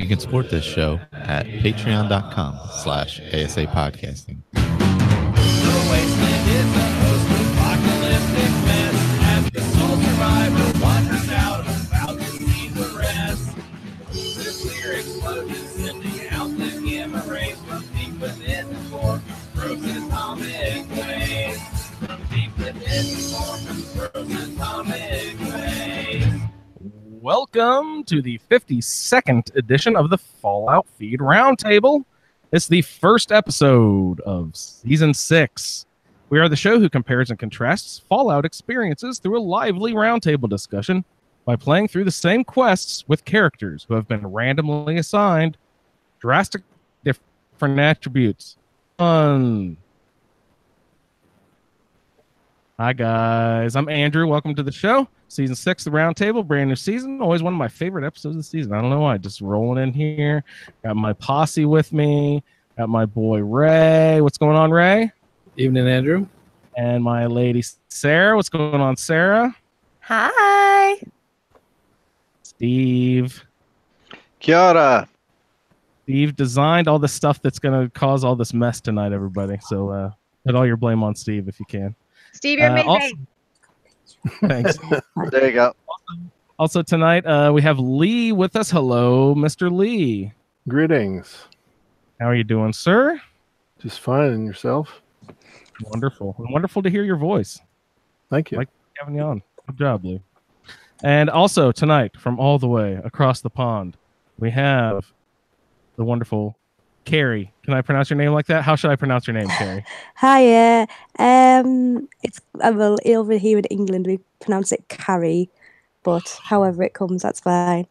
You can support this show at patreon.com/ASA podcasting. The wasteland is a post-apocalyptic mess as the sole survivor wanders out about to see the rest. Nuclear explosions sending out the gamma rays from deep within the core, frozen atomic waves. From deep within the core, frozen atomic waves. Welcome to the 52nd edition of the Fallout Feed Roundtable. It's the first episode of Season 6. We are the show who compares and contrasts Fallout experiences through a lively roundtable discussion by playing through the same quests with characters who have been randomly assigned drastic different attributes. Hi guys, I'm Andrew. Welcome to the show. Season 6, the Roundtable, brand new season. Always one of my favorite episodes of the season. I don't know why. Just rolling in here. Got my posse with me. Got my boy Ray. What's going on, Ray? Evening, Andrew. And my lady Sarah. What's going on, Sarah? Hi. Steve. Kia ora. Steve designed all the stuff that's going to cause all this mess tonight, everybody. So put all your blame on Steve if you can. Steve, you're amazing. Thanks. There you go. Also tonight, we have Lee with us. Hello, Mr. Lee. Greetings. How are you doing, sir? Just fine. And yourself? Wonderful. Wonderful to hear your voice. Thank you. Like having you on. Good job, Lee. And also tonight, from all the way across the pond, we have the wonderful Carrie. Can I pronounce your name like that? How should I pronounce your name, Carrie? Hiya. It's well, over here in England we pronounce it Carrie, but however it comes, that's fine.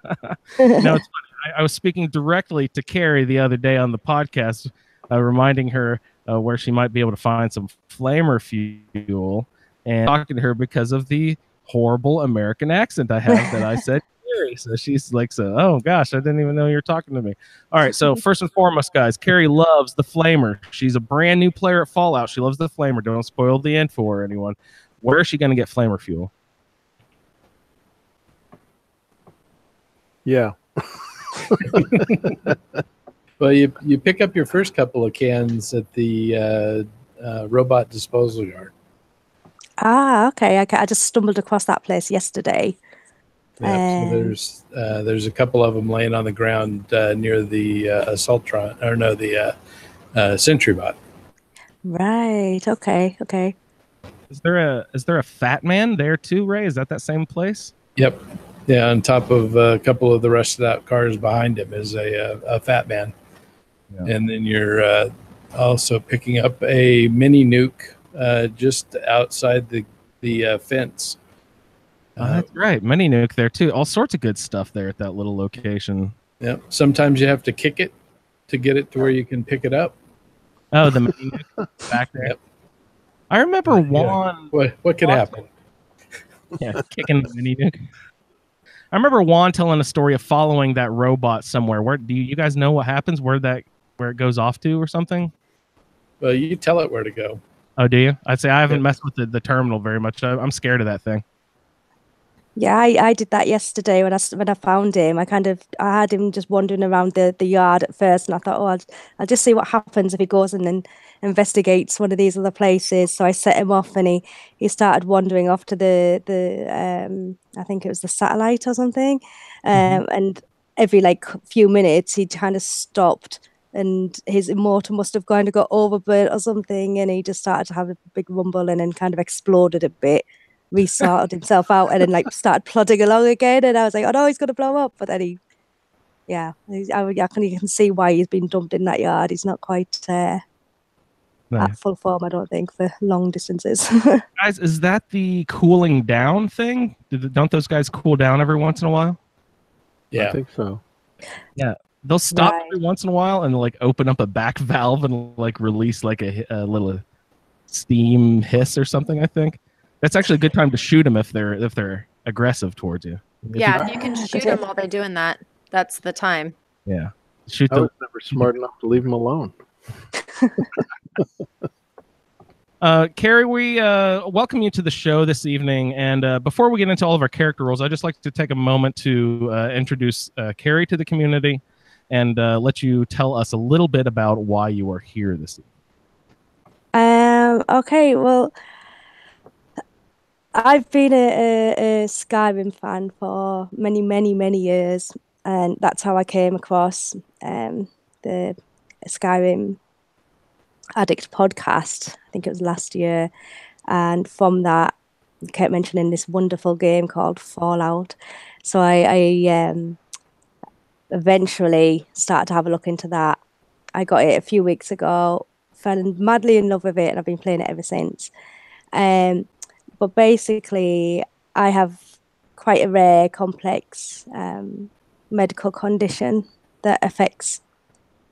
No, it's funny. I was speaking directly to Carrie the other day on the podcast, reminding her where she might be able to find some flamer fuel, and talking to her because of the horrible American accent I have that I said. So she's like, oh gosh, I didn't even know you were talking to me. All right, so first and foremost, guys, Carrie loves the Flamer. She's a brand new player at Fallout. She loves the Flamer. Don't spoil the info for anyone. Where is she going to get Flamer fuel? Yeah. Well, you pick up your first couple of cans at the robot disposal yard. Ah, okay. I just stumbled across that place yesterday. Yeah, so there's a couple of them laying on the ground near the Assaultron, or no, the Sentry Bot. Right. Okay. Is there a fat man there too, Ray? Is that same place? Yep. Yeah, on top of a couple of the rusted out cars behind him is a fat man. Yeah. And then you're also picking up a mini nuke just outside the fence. That's right. Mini nuke there too. All sorts of good stuff there at that little location. Yeah. Sometimes you have to kick it to get it to where you can pick it up. Oh, the mini nuke back there. Yep. I remember Juan. What could happen? Yeah, kicking the mini nuke. I remember Juan telling a story of following that robot somewhere. Where do you guys know what happens? Where it goes off to or something? Well, you tell it where to go. Oh, do you? I'd say I haven't messed with the terminal very much. I'm scared of that thing. Yeah, I did that yesterday when I found him. I had him just wandering around the yard at first, and I thought, I'll just see what happens if he goes and then investigates one of these other places. So I set him off, and he started wandering off to the I think it was the satellite or something, and every few minutes he kind of stopped, and his motor must have kind of got overburnt or something, and he just started to have a big rumble and then kind of exploded a bit. Restarted himself out and then started plodding along again, and I was like, oh no, he's gonna blow up. But then you can see why he's been dumped in that yard. He's not quite at full form, I don't think, for long distances. Guys, is that the cooling down thing? Don't those guys cool down every once in a while? Yeah, I think so. Yeah, they'll stop every once in a while and open up a back valve and release a little steam hiss or something. I think that's actually a good time to shoot them if they're aggressive towards you. Yeah, you can shoot them while they're doing that. That's the time. Yeah, shoot I was never smart enough to leave them alone. Carrie, we welcome you to the show this evening. And before we get into all of our character roles, I'd just like to take a moment to introduce Carrie to the community and let you tell us a little bit about why you are here this evening. Okay, well, I've been a Skyrim fan for many, many, many years, and that's how I came across the Skyrim Addict podcast. I think it was last year, and from that, I kept mentioning this wonderful game called Fallout. So I eventually started to have a look into that. I got it a few weeks ago, fell madly in love with it, and I've been playing it ever since. But basically, I have quite a rare, complex medical condition that affects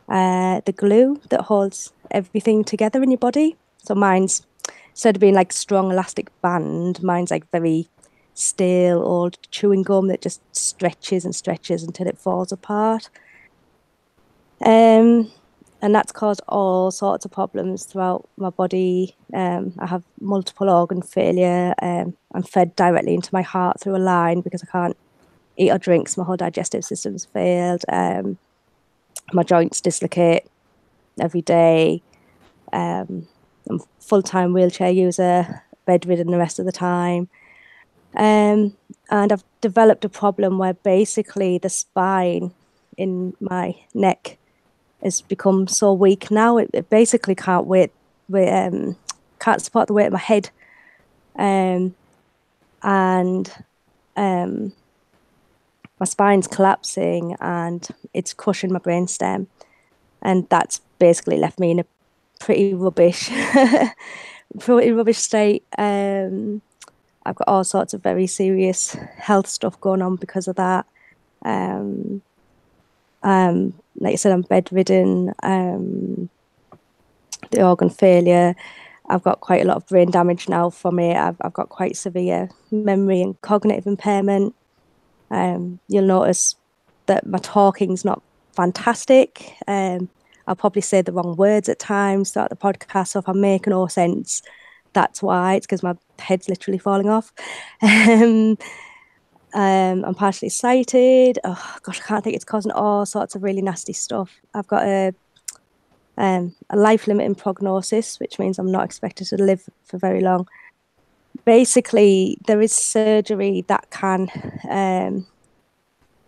the glue that holds everything together in your body. So mine's, instead of being like strong elastic band, mine's like very stale old chewing gum that just stretches and stretches until it falls apart. And that's caused all sorts of problems throughout my body. I have multiple organ failure. I'm fed directly into my heart through a line because I can't eat or drink, so my whole digestive system's failed. My joints dislocate every day. I'm a full-time wheelchair user, bedridden the rest of the time. And I've developed a problem where basically the spine in my neck has become so weak now it basically can't can't support the weight of my head, and my spine's collapsing and it's crushing my brainstem, and that's basically left me in a pretty rubbish state. I've got all sorts of very serious health stuff going on because of that. Like I said, I'm bedridden, the organ failure. I've got quite a lot of brain damage now from it. I've got quite severe memory and cognitive impairment. You'll notice that my talking's not fantastic. I'll probably say the wrong words at times throughout the podcast, so if I make no sense, that's why. It's because my head's literally falling off. I'm partially sighted. Oh gosh, I can't think. It's causing all sorts of really nasty stuff. I've got a life-limiting prognosis, which means I'm not expected to live for very long. Basically, there is surgery that can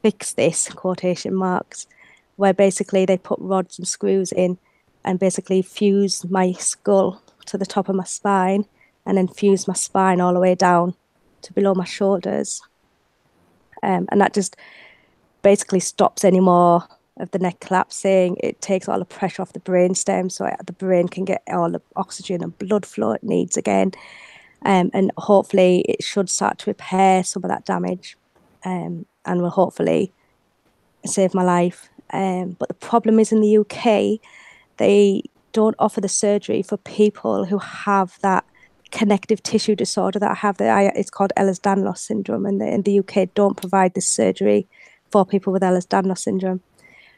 fix this, quotation marks, where basically they put rods and screws in and basically fuse my skull to the top of my spine and then fuse my spine all the way down to below my shoulders. And that just basically stops any more of the neck collapsing. It takes all the pressure off the brainstem so the brain can get all the oxygen and blood flow it needs again. And hopefully it should start to repair some of that damage, and will hopefully save my life. But the problem is in the UK, they don't offer the surgery for people who have that connective tissue disorder that I have. It's called Ehlers-Danlos syndrome, and in the UK don't provide this surgery for people with Ehlers-Danlos syndrome.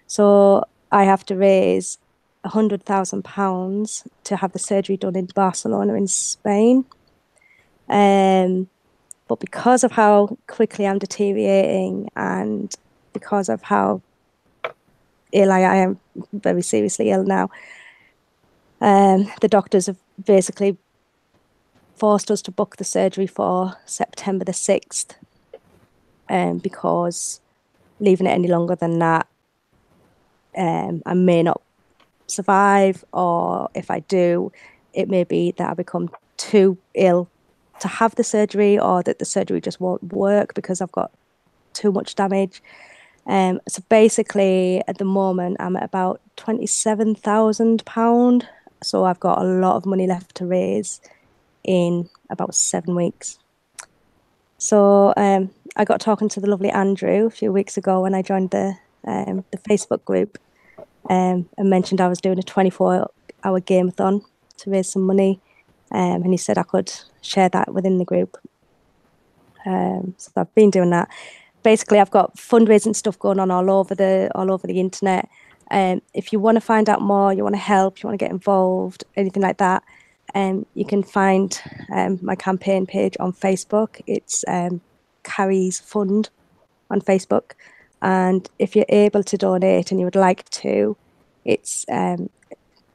So I have to raise £100,000 to have the surgery done in Barcelona in Spain. But because of how quickly I'm deteriorating and because of how ill I am, very seriously ill now, the doctors have basically forced us to book the surgery for September the 6th, because leaving it any longer than that, I may not survive, or if I do, it may be that I become too ill to have the surgery, or that the surgery just won't work because I've got too much damage. So basically, at the moment, I'm at about £27,000. So I've got a lot of money left to raise in about 7 weeks. So I got talking to the lovely Andrew a few weeks ago when I joined the Facebook group, and mentioned I was doing a 24-hour game-a-thon to raise some money, and he said I could share that within the group. So I've been doing that. Basically, I've got fundraising stuff going on all over the internet. If you want to find out more, you want to help, you want to get involved, anything like that, You can find my campaign page on Facebook. It's Carrie's Fund on Facebook. And if you're able to donate and you would like to, it's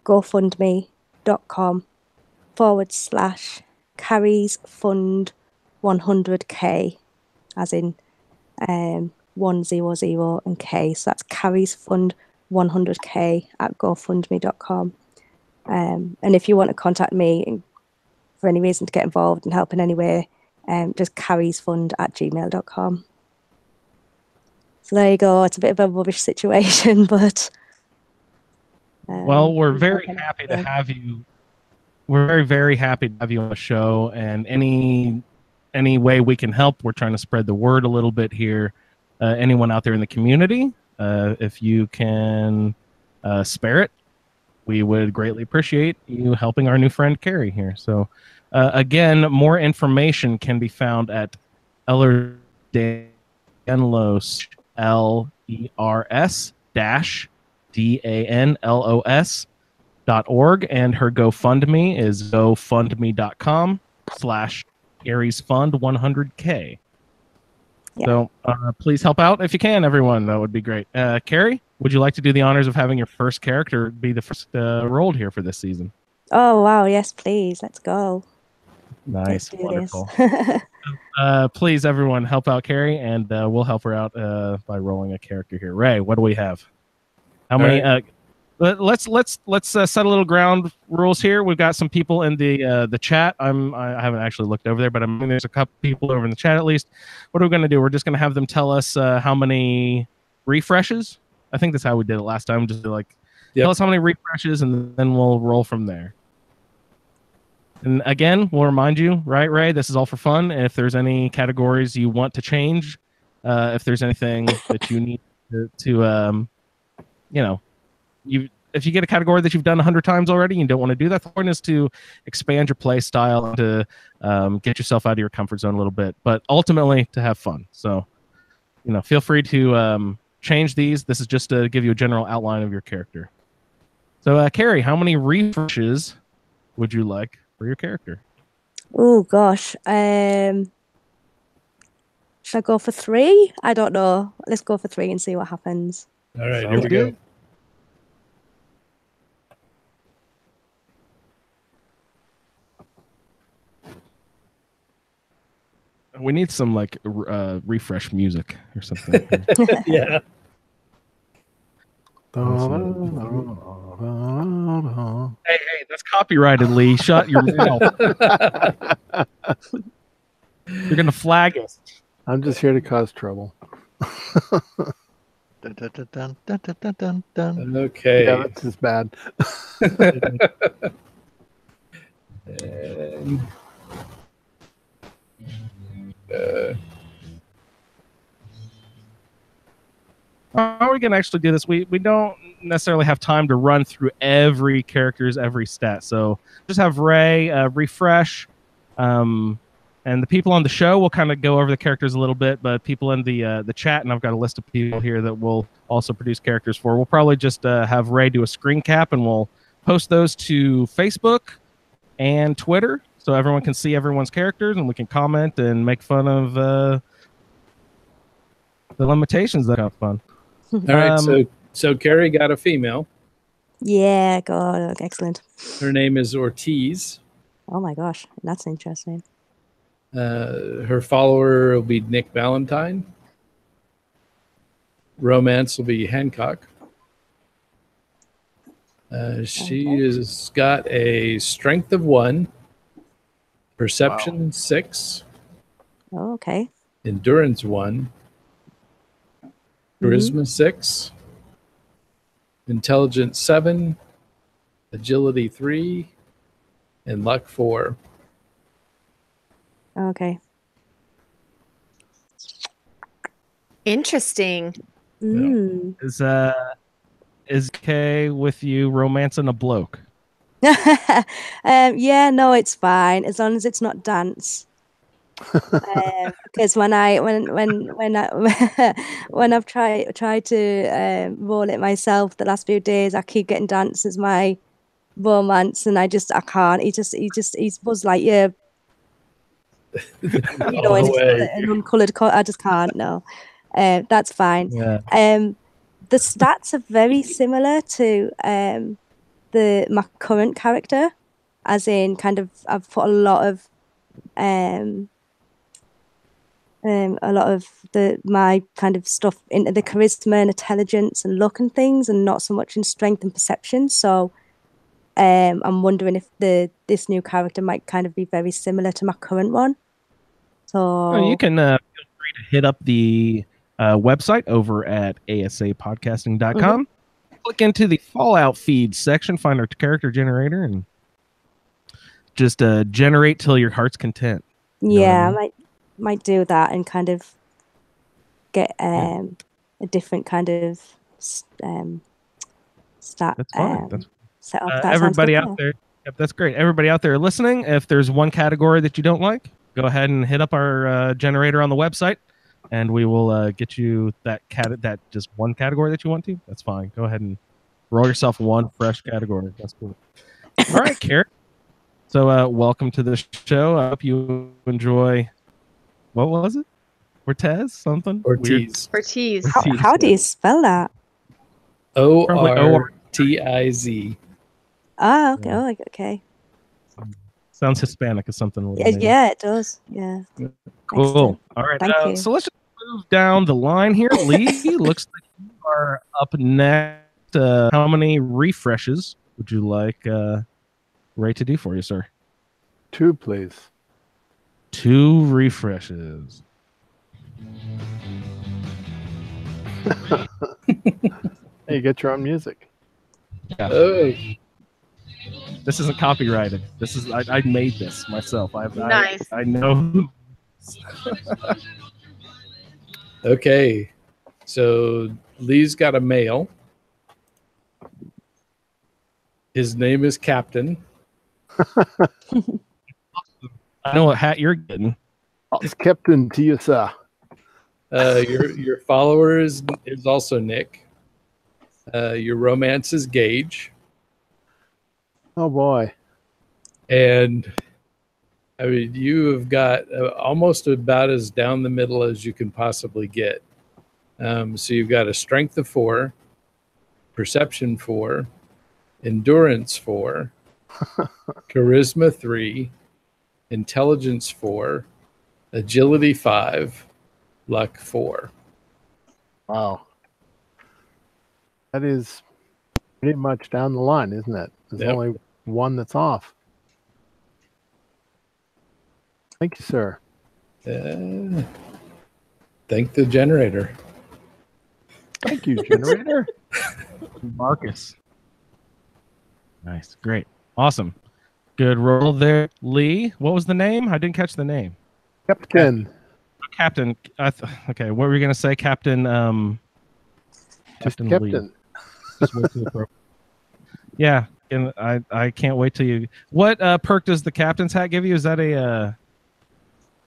gofundme.com/Carrie's Fund 100K, as in 100 and K. So that's Carrie's Fund 100K at gofundme.com. And if you want to contact me for any reason to get involved and help in any way, just carriesfund@gmail.com. So there you go. It's a bit of a rubbish situation, but well, we're very happy to have you. We're very, very happy to have you on the show, and any way we can help, we're trying to spread the word a little bit here. Anyone out there in the community, if you can spare it, we would greatly appreciate you helping our new friend Carrie here. So again, more information can be found at Ellerdanlos, LERS-DANLOS.org, and her GoFundMe is gofundme.com/AriesFund100K. Yeah. So please help out if you can, everyone. That would be great. Carrie, would you like to do the honors of having your first character be the first rolled here for this season? Oh, wow. Yes, please. Let's go. Nice. Let's do Wonderful. this. Please, everyone, help out Carrie, and we'll help her out by rolling a character here. Ray, what do we have? How many? right. Let's set a little ground rules here. We've got some people in the chat. I haven't actually looked over there, but there's a couple people over in the chat at least. What are we going to do? We're just going to have them tell us how many refreshes. I think that's how we did it last time. Just like tell us how many refreshes, and then we'll roll from there. And again, we'll remind you, right, Ray? This is all for fun. And if there's any categories you want to change, if there's anything that you need to if you get a category that you've done 100 times already and you don't want to do that, the point is to expand your play style and to get yourself out of your comfort zone a little bit, but ultimately to have fun. So, feel free to change these. This is just to give you a general outline of your character. So, Carrie, how many refreshes would you like for your character? Oh, gosh. Should I go for 3? I don't know. Let's go for 3 and see what happens. All right, Sounds here we good. go. We need some refresh music or something. Yeah. Hey, that's copyrighted, Lee. Shut your mouth. You're gonna flag us. I'm just here to cause trouble. Dun, dun, dun, dun, dun, dun, dun, dun. Okay. Yeah, that's just bad. And, how are we gonna actually do this? We don't necessarily have time to run through every character's every stat, so just have Ray refresh, and the people on the show will kind of go over the characters a little bit, but people in the chat, and I've got a list of people here that will also produce characters for. We'll probably just have Ray do a screen cap, and we'll post those to Facebook and Twitter, so everyone can see everyone's characters, and we can comment and make fun of the limitations that have fun. all right. So Carrie got a female. Yeah, God, excellent. Her name is Ortiz. Oh my gosh, that's interesting. Her follower will be Nick Valentine. Romance will be Hancock. She has got a strength of 1, perception 6, Oh, okay. endurance 1, charisma 6, intelligence 7, agility 3, and luck 4. Okay. Interesting. Mm. Is Kay with you romancing a bloke? Yeah, no, it's fine as long as it's not dance. Because when I've tried to roll it myself the last few days, I keep getting dance as my romance, and I can't. He's Buzz Lightyear, All in the way. an uncolored coat. I just can't. No, that's fine. Yeah. The stats are very similar to my current character, as in kind of I've put a lot of my kind of stuff into the charisma and intelligence and luck and things, and not so much in strength and perception. So I'm wondering if this new character might kind of be very similar to my current one. So you can feel free to hit up the website over at asapodcasting.com. Click into the Fallout feed section, find our character generator, and just generate till your heart's content. Yeah, I might do that and kind of get a different kind of stat. That's fine. That's set up. That everybody sounds good, out there. Yep, that's great. Everybody out there listening, if there's one category that you don't like, go ahead and hit up our generator on the website, and we will get you that just one category that you want to. That's fine. Go ahead and roll yourself one fresh category. That's cool. All right, Carrie. So welcome to the show. I hope you enjoy. What was it? Ortiz? Something? Ortiz. Ortiz. How do you spell that? Ortiz. Ah, okay. Oh, okay. Sounds Hispanic or something. Yeah, it does. Yeah. Cool. Excellent. All right. Thank you. So let's just move down the line here. Lee, looks like you are up next. How many refreshes would you like Ray to do for you, sir? 2, please. 2 refreshes. Hey, you get your own music. Yeah. Oh, This isn't copyrighted. This is I made this myself. Nice. I know. okay. So Lee's got a male. His name is Captain. I know what hat you're getting. It's Captain to you, sir. Your follower is also Nick. Your romance is Gage. Oh boy. And I mean, you have got almost about as down the middle as you can possibly get. So you've got a strength of 4, perception 4, endurance 4, charisma 3, intelligence 4, agility 5, luck 4. Wow. That is pretty much down the line, isn't it? There's Yep. only one that's off. Thank you, sir. Thank the generator. Thank you, generator. Marcus. Nice. Great. Awesome. Good roll there, Lee. What was the name? I didn't catch the name. Captain. Captain. Okay. What were you going to say, Captain? Just Captain. Captain. Just way too appropriate. Yeah. And I can't wait till you. What perk does the captain's hat give you? Is that a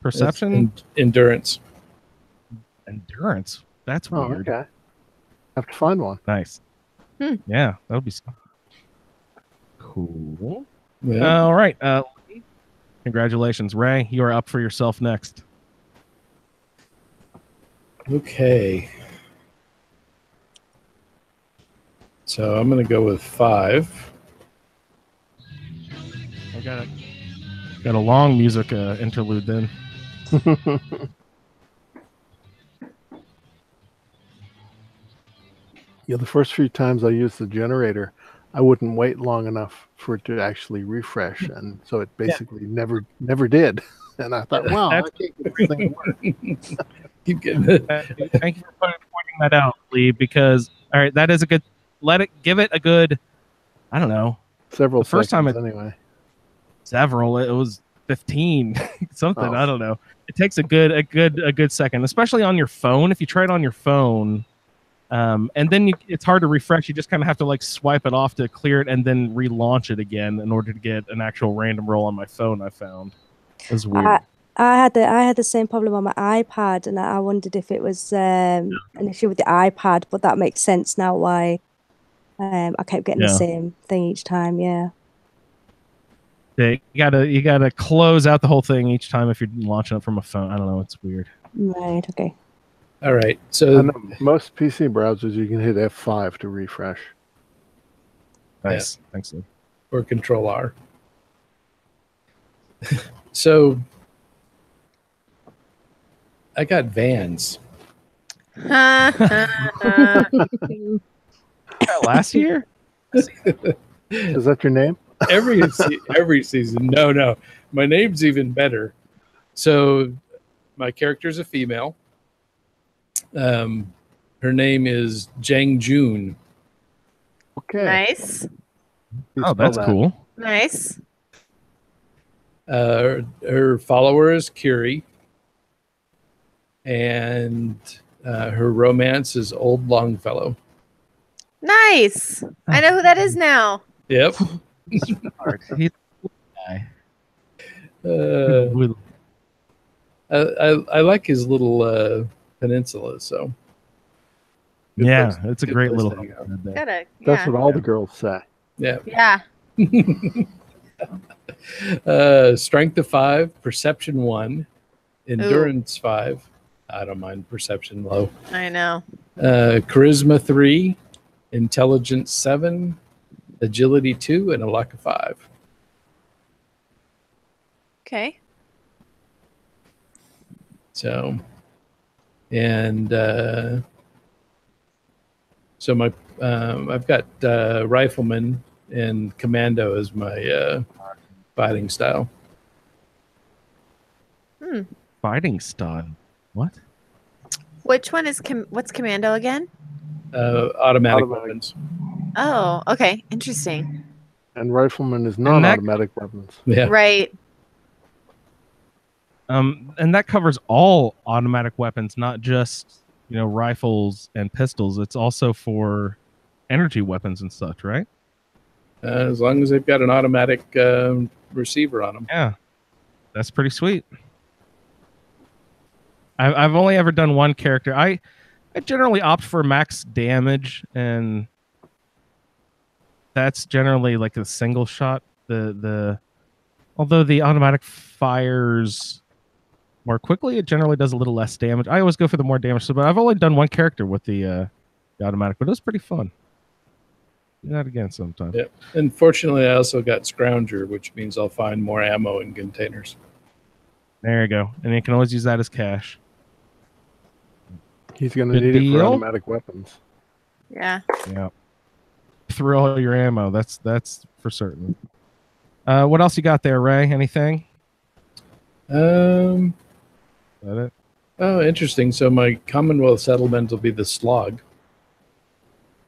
perception? Endurance. Endurance. That's Oh, weird. okay. Have to find one. Nice. Yeah, that'll be cool. Yeah. All right. Lee, congratulations, Ray. You are up for yourself next. Okay. So I'm going to go with 5. I got a long music interlude then. Yeah, the first few times I used the generator, I wouldn't wait long enough for it to actually refresh, and so it basically never did. And I thought, wow, I can't get this thing to work. Keep getting it. Thank you for pointing that out, Lee, because all right, that is a good give it a good, I don't know. Several The first time seconds anyway. Several. It was 15 something. Oh. I don't know. It takes a good second, especially on your phone. If you try it on your phone, and then it's hard to refresh. You just kind of have to like swipe it off to clear it and then relaunch it again in order to get an actual random roll on my phone. I found it was weird. I had the same problem on my iPad, and I wondered if it was an issue with the iPad, but that makes sense now why I kept getting the same thing each time. Yeah. Yeah, you gotta close out the whole thing each time if you're launching it from a phone. I don't know. It's weird. Right. Okay. All right. So most PC browsers you can hit F5 to refresh. Nice. Thanks, Luke. Or Control R. So I got Vans. Last year? Is that your name? Every season. No. My name's even better. So my character's a female. Her name is Jang June. Okay. Nice. Oh, that's cool. Nice. Her follower is Carrie. And her romance is Old Longfellow. Nice. I know who that is now. Yep. I like his little peninsula. So yeah, it's a great little. That's what all the girls say. Yeah. Yeah. Strength of 5, perception 1, endurance 5. I don't mind perception low. I know. Charisma 3, intelligence 7, agility 2, and a luck of 5. Okay. So, and so my I've got rifleman and commando as my fighting style. Fighting style. What? Which one is what's commando again? Automatic weapons. Oh, okay. Interesting. And rifleman is non-automatic weapons. Yeah. Right. And that covers all automatic weapons, not just, rifles and pistols. It's also for energy weapons and such, right? As long as they've got an automatic receiver on them. Yeah. That's pretty sweet. I've only ever done one character. I generally opt for max damage, and that's generally like a single shot. Although the automatic fires more quickly, it generally does a little less damage. I always go for the more damage. But I've only done one character with the automatic, but it was pretty fun. Do that again sometime. Yeah. Unfortunately, I also got Scrounger, which means I'll find more ammo in containers. There you go. And you can always use that as cash. He's going to need it for automatic weapons. Yeah. Yeah. Through all your ammo. That's for certain. What else you got there, Ray? Anything? That it? Oh, interesting. So my Commonwealth settlement will be the Slog.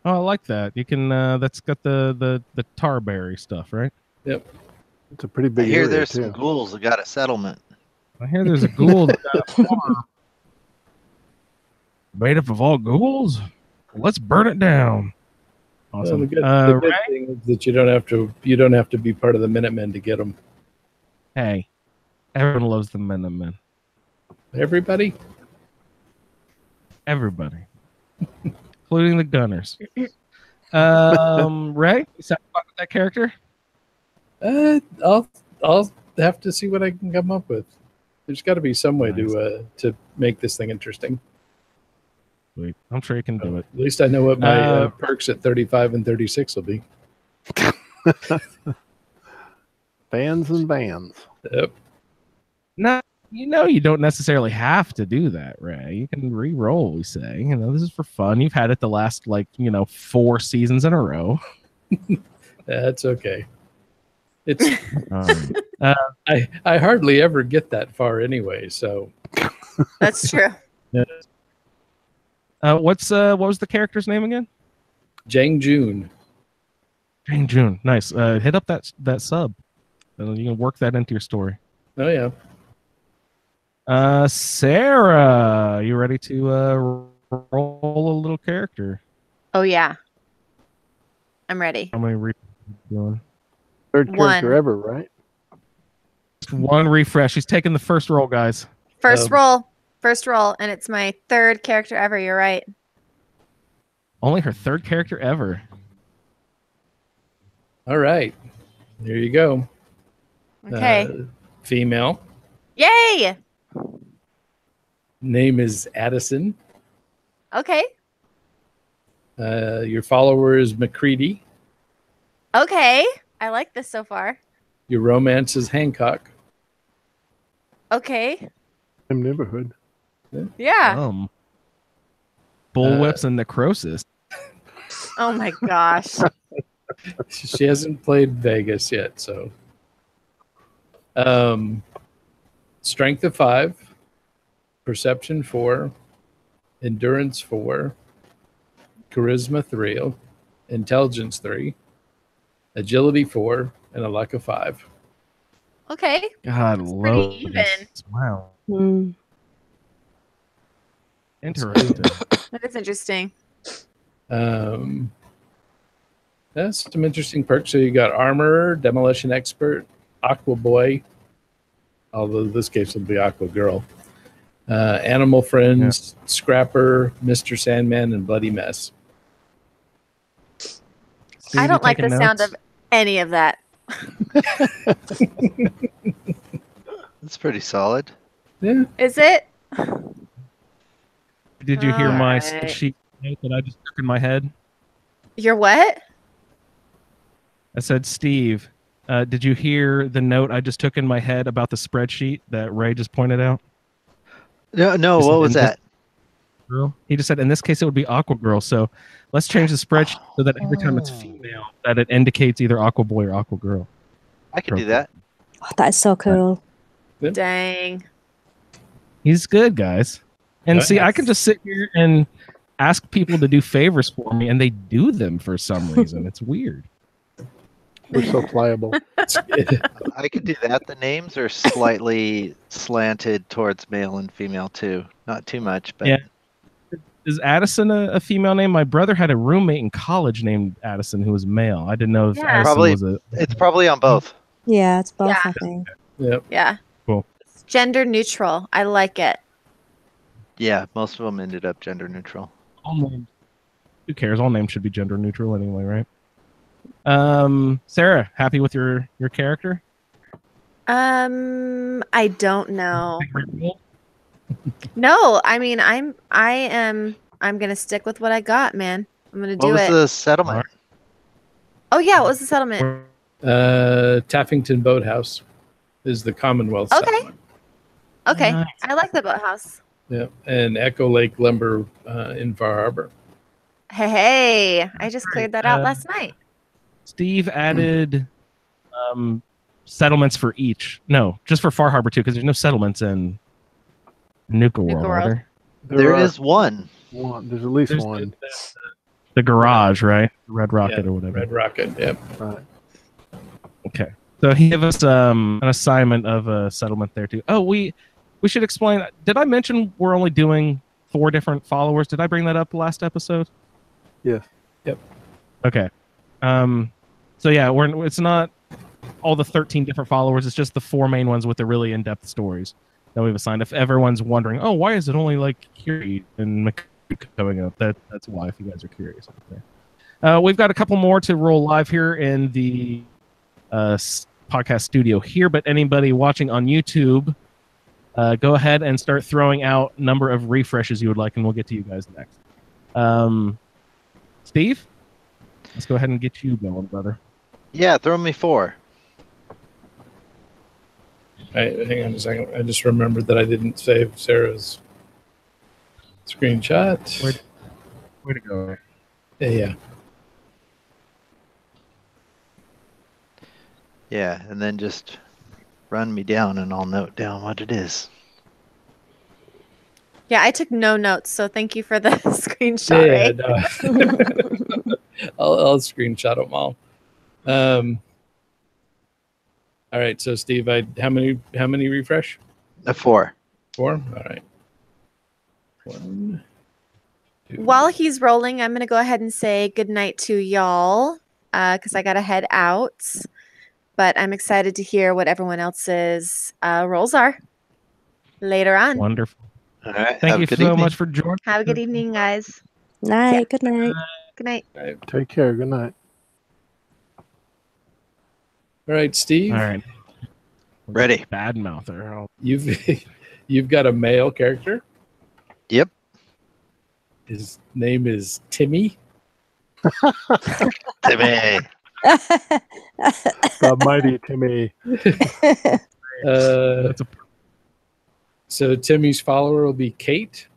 Oh, I like that. You can. That's got the tarberry stuff, right? Yep. It's a pretty big. I hear area there's too. some ghouls that got a settlement. I hear there's a ghoul that got a farm made up of all ghouls. Let's burn it down. Awesome. Well, the good thing is that you don't have to be part of the Minutemen to get them. Hey, everyone loves the Minutemen. Everybody, including the Gunners. Ray, you satisfied with that character? I'll have to see what I can come up with. There's got to be some way to make this thing interesting. Sweet. I'm sure you can do it. At least I know what my perks at 35 and 36 will be. Bands and bands. Yep. No, you don't necessarily have to do that, Ray. You can re-roll, we say. This is for fun. You've had it the last 4 seasons in a row. That's okay. It's I hardly ever get that far anyway, so That's true. Yeah. What was the character's name again? Jang June. Jang June. Nice. Hit up that sub. You can work that into your story. Oh yeah. Sarah, you ready to roll a little character? Oh yeah. I'm ready. How many doing? Third character ever, right? Just one refresh. He's taking the first roll, guys. First roll, and it's my 3rd character ever. You're right. Only her 3rd character ever. All right. There you go. Okay. Female. Yay! Name is Addison. Okay. Your follower is McCready. Okay. I like this so far. Your romance is Hancock. Okay. Same neighborhood. Yeah. Bullwhips and necrosis. Oh my gosh. She hasn't played Vegas yet, so. Strength of 5, perception 4, endurance 4, charisma 3, intelligence 3, agility 4, and a luck of 5. Okay. God, Pretty low. even. Wow. Hmm. Interesting. That is interesting. That's some interesting perks. So you got armor, demolition expert, aqua boy, although this case will be aqua girl, animal friends, scrapper, Mr. Sandman, and bloody mess. Steve, I don't you like the taking sound notes? of any of that. That's pretty solid. Yeah. Is it? Did you hear my Alright. sheet note that I just took in my head? You're what? I said, Steve, did you hear the note I just took in my head about the spreadsheet that Ray just pointed out? No, He said, what was in this- that? Girl? He just said, in this case, it would be Aqua Girl. So let's change the spreadsheet so that every time it's female, that it indicates either Aqua Boy or Aqua Girl. I can do that. Oh, that is so cool. Dang. He's good, guys. And see, I can just sit here and ask people to do favors for me, and they do them for some reason. It's weird. We're so pliable. I can do that. The names are slightly slanted towards male and female too. Not too much, but Yeah. Is Addison a female name? My brother had a roommate in college named Addison who was male. I didn't know if Yeah. Addison Probably- was a... it's probably on both. Yeah, it's both, Yeah. I think. Yep. Yeah. Cool. It's gender neutral. I like it. Yeah, most of them ended up gender neutral. All names. Who cares? All names should be gender neutral anyway, right? Sarah, happy with your character? I don't know. No, I mean, I'm gonna stick with what I got, man. I'm gonna What do was it. the settlement? Oh yeah, what was the settlement? Taffington Boathouse is the Commonwealth Okay. settlement. Okay, Nice. I like the boathouse. Yeah, and Echo Lake Lumber in Far Harbor. Hey, I just cleared that out Uh, last night. Steve added settlements for each. No, just for Far Harbor too, because there's no settlements in Nuka World. Nuka are World. there? There are is one. There's at least There's one. the garage, right? Red Rocket Yeah, or whatever. Red Rocket. Yep. Right. Okay. So he gave us an assignment of a settlement there too. Oh, we should explain. Did I mention we're only doing 4 different followers? Did I bring that up last episode? Yes. Yep. Okay. So yeah, it's not all the 13 different followers. It's just the 4 main ones with the really in-depth stories that we've assigned. If everyone's wondering, oh, why is it only like Carrie and McCready coming up? That's why. If you guys are curious. Okay. We've got a couple more to roll live here in the podcast studio here, but anybody watching on YouTube, go ahead and start throwing out number of refreshes you would like, and we'll get to you guys next. Steve, let's go ahead and get you going, brother. Yeah, throw me 4. Hang on a second. I just remembered that I didn't save Sarah's screenshot. Way to go. Yeah. Yeah, and then just run me down and I'll note down what it is. Yeah, I took no notes, so thank you for the screenshot. Ray. No. I'll screenshot them all. All right, so Steve, how many refresh? A 4. 4. All right. 1, 2. While he's rolling, I'm gonna go ahead and say goodnight to y'all, because I gotta head out. But I'm excited to hear what everyone else's rolls are later on. Wonderful. All right. Thank have a you good so evening. much for joining. Have a good evening, guys. Night. Good night. Good night. Take care. Good night. All right, Steve. All right. Ready. Bad mouther. You've got a male character. Yep. His name is Timmy. Timmy. The mighty Timmy. So Timmy's follower will be Kate,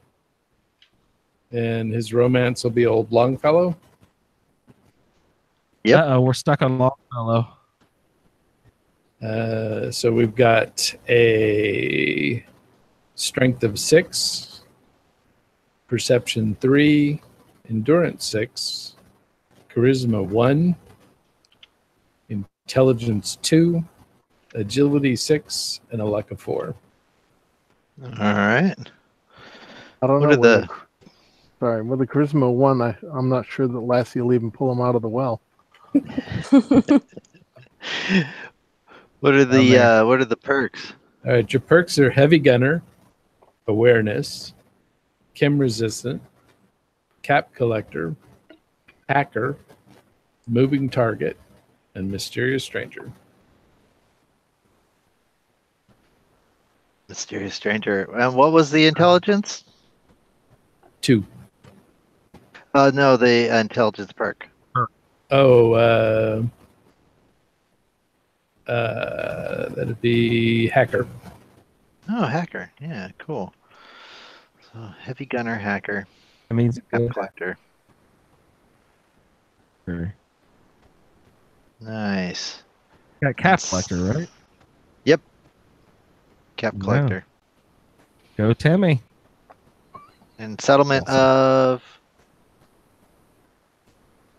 and his romance will be old Longfellow. Yep. Uh-oh, we're stuck on Longfellow. So we've got a strength of 6, perception 3, endurance 6, charisma 1, intelligence 2, agility 6, and a luck of 4. All right. I don't What know. are the Sorry, with the charisma 1, I'm not sure that Lassie will even pull him out of the well. what are the perks? All right, your perks are heavy gunner, awareness, chem resistant, cap collector, hacker, moving target, and mysterious stranger. Mysterious stranger. And what was the intelligence? 2. No, the intelligence perk. Oh, that'd be hacker. Oh, hacker. Yeah, cool. So heavy gunner, hacker, That means cap collector. Nice. got cap collector, right? Yep. Cap Wow. collector. Go Timmy. And settlement Awesome. of.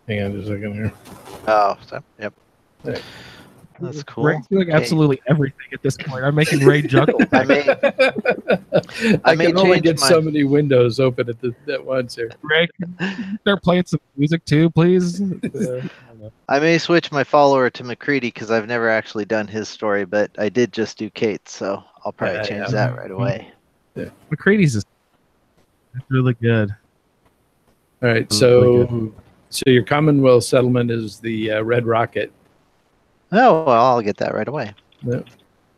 Hang on just a second here. Oh, yep. Right. That's cool. Ray's doing Okay. absolutely everything at this point. I'm making Ray juggle. I may I may can only change get my- so many windows open at once here. Ray, can you start playing some music too, please. I may switch my follower to McCready because I've never actually done his story, but I did just do Kate's, so I'll probably Yeah, change yeah. that right away. McCready's is really good. All right, Really so your Commonwealth settlement is the Red Rocket, Oh, well, I'll get that right away.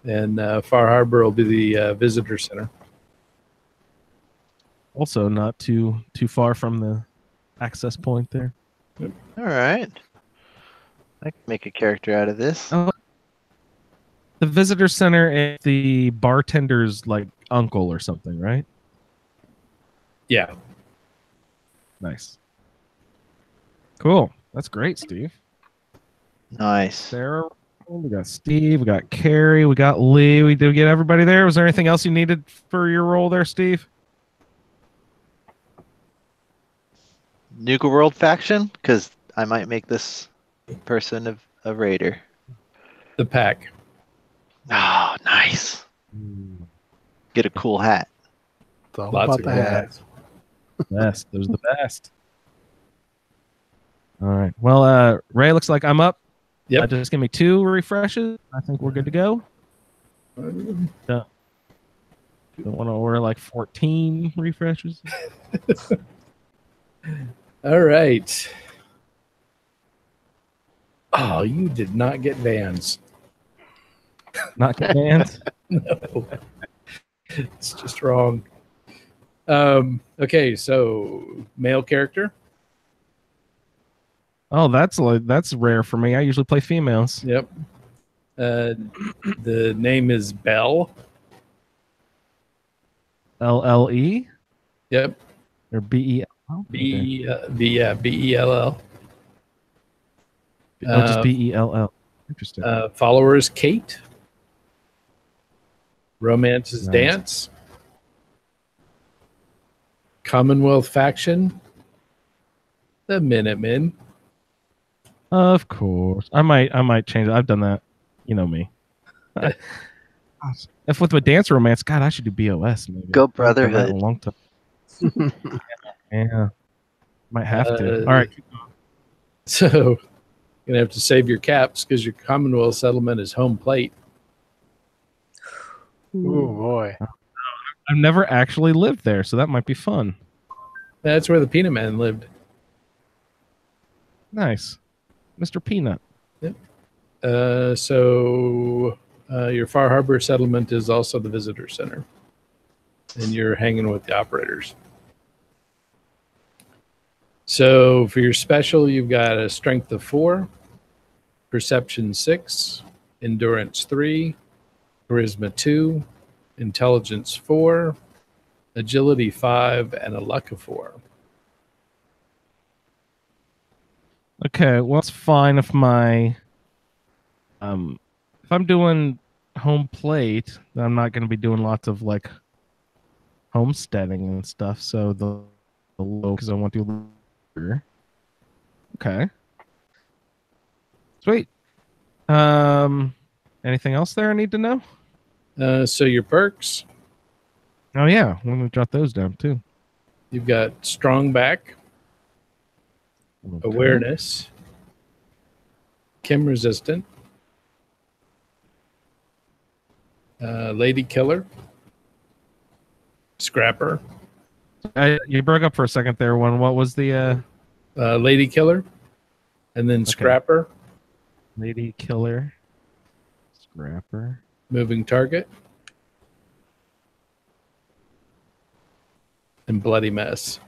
and Far Harbor will be the visitor center. Also, not too far from the access point there. All right. I can make a character out of this. Oh. The visitor center is the bartender's like uncle or something, right? Yeah. Nice. Cool. That's great, Steve. Nice. Sarah, we got Steve, we got Carrie, we got Lee. Did we get everybody there? Was there anything else you needed for your role there, Steve? Nuka World faction? Because I might make this person a raider. The pack. Oh, nice. Get a cool hat. It's all Lots about of the good hat. hats. Best. Those are the best. All right. Well, Ray, looks like I'm up. Yep. Just give me 2 refreshes. I think we're good to go. Don't want to order like 14 refreshes. All right. Oh, you did not get Vans. Not commands. No. It's just wrong. Okay, so male character. Oh, that's rare for me. I usually play females. Yep. The name is Belle. LLE Yep. or BEL? B-E-L-L. Oh, just BELL. Interesting. Follower is Kate. Romance is Nice. Dance. Commonwealth faction. The Minutemen. Of course. I might change it. I've done that. You know me. If with a dance romance, God, I should do BOS maybe. Go I've done that in Brotherhood. a long time. Yeah. Might have to. Uh, All right. So you're gonna have to save your caps because your Commonwealth settlement is home plate. Oh boy. I've never actually lived there, so that might be fun. That's where the Peanut Man lived. Nice. Mr. Peanut. Your Far Harbor settlement is also the visitor center, and you're hanging with the operators. So for your special, you've got a strength of 4, perception 6, endurance 3, charisma 2, intelligence 4, agility 5, and a luck of 4. Okay, well, it's fine if my if I'm doing home plate, then I'm not going to be doing lots of like homesteading and stuff. So the low, because I want to do. Okay, sweet. Anything else there I need to know? So your perks, Oh yeah, I'm gonna jot those down too. you've got strong back, Okay. awareness, chem resistant, lady killer, scrapper, You broke up for a second there. What was the lady killer, and then scrapper, lady killer, scrapper? moving target, and bloody mess.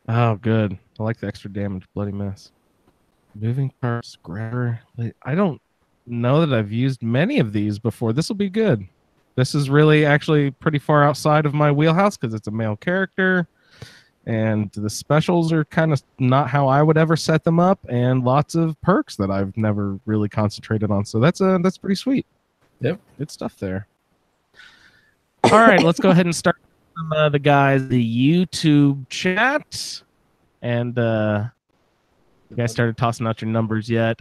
Oh, good. I like the extra damage. Bloody mess. Moving parts, scrapper. I don't know that I've used many of these before. This will be good. This is really actually pretty far outside of my wheelhouse because it's a male character, and the specials are kind of not how I would ever set them up, and lots of perks that I've never really concentrated on. So that's pretty sweet. Yep, good stuff there. All right, let's go ahead and start with the guys, the YouTube chat, and you guys started tossing out your numbers yet.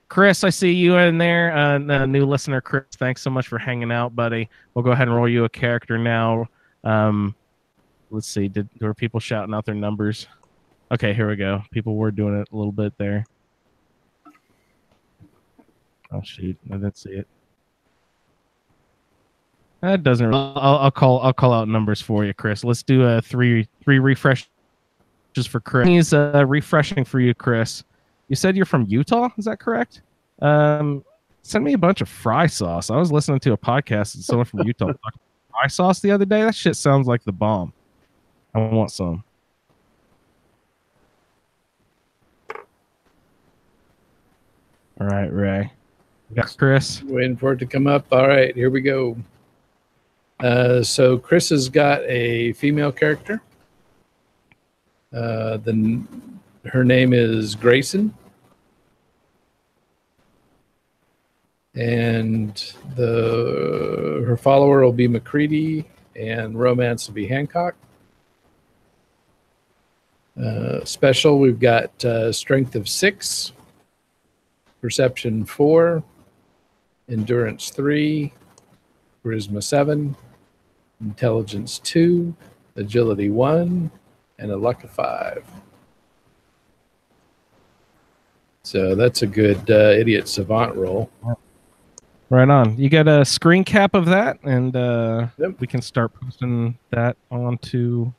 Chris, I see you in there. New listener, Chris, thanks so much for hanging out, buddy. We'll go ahead and roll you a character now. Let's see. Were people shouting out their numbers? Okay, here we go. People were doing it a little bit there. Oh shoot, I didn't see it. That doesn't. I'll call out numbers for you, Chris. Let's do a three refreshes for Chris. He's refreshing for you, Chris. You said you're from Utah, is that correct? Send me a bunch of fry sauce. I was listening to a podcast and someone from Utah talked about fry sauce the other day. That shit sounds like the bomb. I want some. All right, Ray. We got Chris. Waiting for it to come up. All right, here we go. So Chris has got a female character. Her name is Grayson. And her follower will be McCready, and romance will be Hancock. Special, we've got strength of 6, perception 4, endurance 3, charisma 7, intelligence 2, agility 1, and a luck of 5. So that's a good idiot savant roll. Right on. You got a screen cap of that, and Yep. we can start posting that onto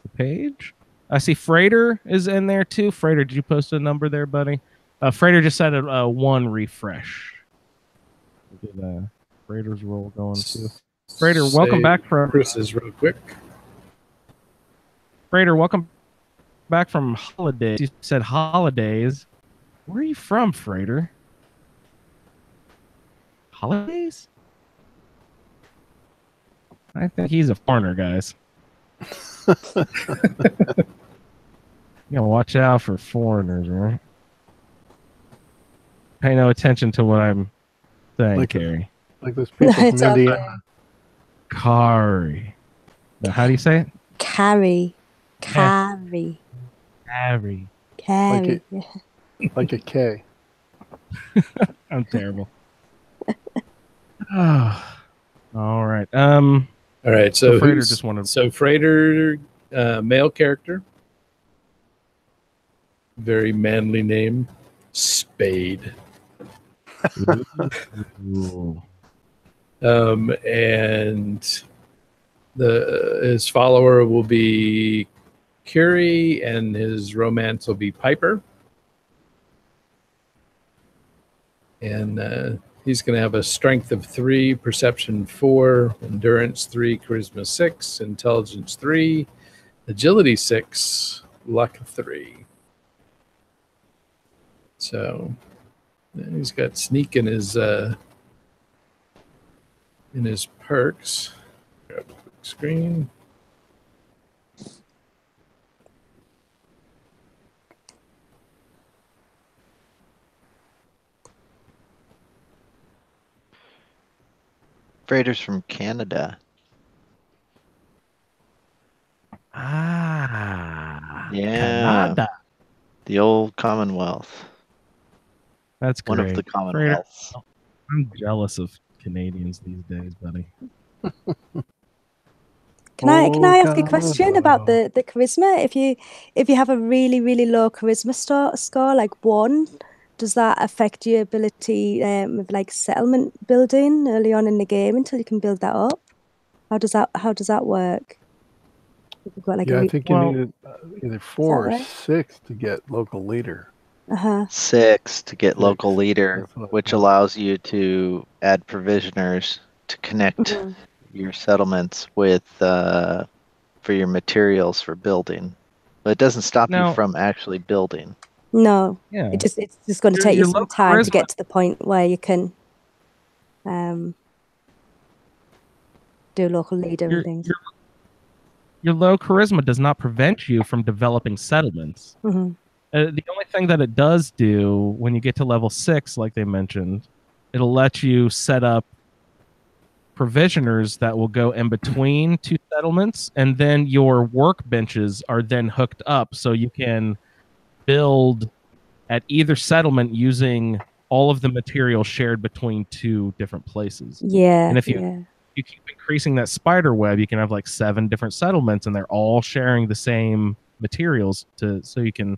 the page. I see Freighter is in there too. Freighter, did you post a number there, buddy? Freighter just had a 1 refresh. We'll get Freighter's roll going too. Freighter, welcome back from Chris's real quick. Freighter, welcome back from holidays. You said holidays. Where are you from, Freighter? Holidays? I think he's a foreigner, guys. You gotta watch out for foreigners, right? Pay no attention to what I'm saying, Carrie. Like those people from It's okay. Indiana. Carrie. Now, how do you say it? Carrie. Carrie. Carrie. Carrie. Like a K. I'm terrible. All right. All right. So Freighter who's- just wanted. So Freighter, male character, very manly name, Spade. Ooh. And his follower will be Carrie, and his romance will be Piper. And he's going to have a strength of 3, perception 4, endurance 3, charisma 6, intelligence 3, agility 6, luck 3. So he's got sneak in his perks. Grab a quick screen. Freighters from Canada. Ah, Yeah. Canada. The old Commonwealth. That's great. One of the Commonwealths. I'm jealous of Canadians these days, buddy. Can I ask a God. question about the charisma? If you have a really, really low charisma score, like 1, does that affect your ability with like settlement building early on in the game until you can build that up? How does that work? If you've got like Yeah, I think you Well- needed either 4 or right? 6 to get local leader. 6 to get local 6. leader, That's what I which thought. allows you to add provisioners to connect Mhm. your settlements with for your materials for building. But it doesn't stop Now- you from actually building. No, Yeah. it's just going to Your- take you your some low time to charisma- get to the point where you can do local leader Your, and things. your low charisma does not prevent you from developing settlements. Mhm. The only thing that it does do when you get to level 6, like they mentioned, it'll let you set up provisioners that will go in between 2 settlements, and then your workbenches are then hooked up so you can build at either settlement using all of the material shared between 2 different places. Yeah, And if you yeah. you keep increasing that spider web, you can have like 7 different settlements, and they're all sharing the same materials so you can,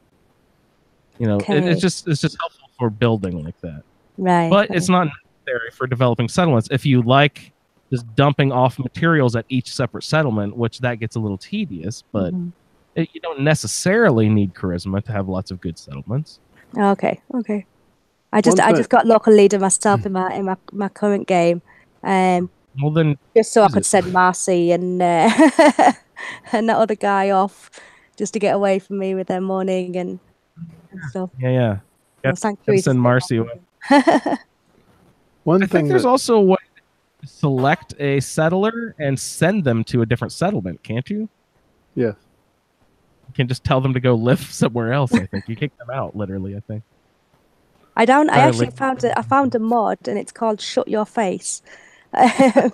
Okay. it's just helpful for building like that. Right. But it's not necessary for developing settlements. If you like just dumping off materials at each separate settlement, which that gets a little tedious, but Mhm. you don't necessarily need charisma to have lots of good settlements. Okay. I One just thing- got local leader myself in my current game, Well, then just so I Is could it? send Marcy and and that other guy off just to get away from me with their morning and stuff. yeah. Well, Sanctuary send just- Marcy away. One I thing think there's that, also a way to select a settler and send them to a different settlement, can't you? yes. You can just tell them to go live somewhere else. I think you kick them out, literally. I think. I actually Entirely. I found a mod and it's called Shut Your Face. And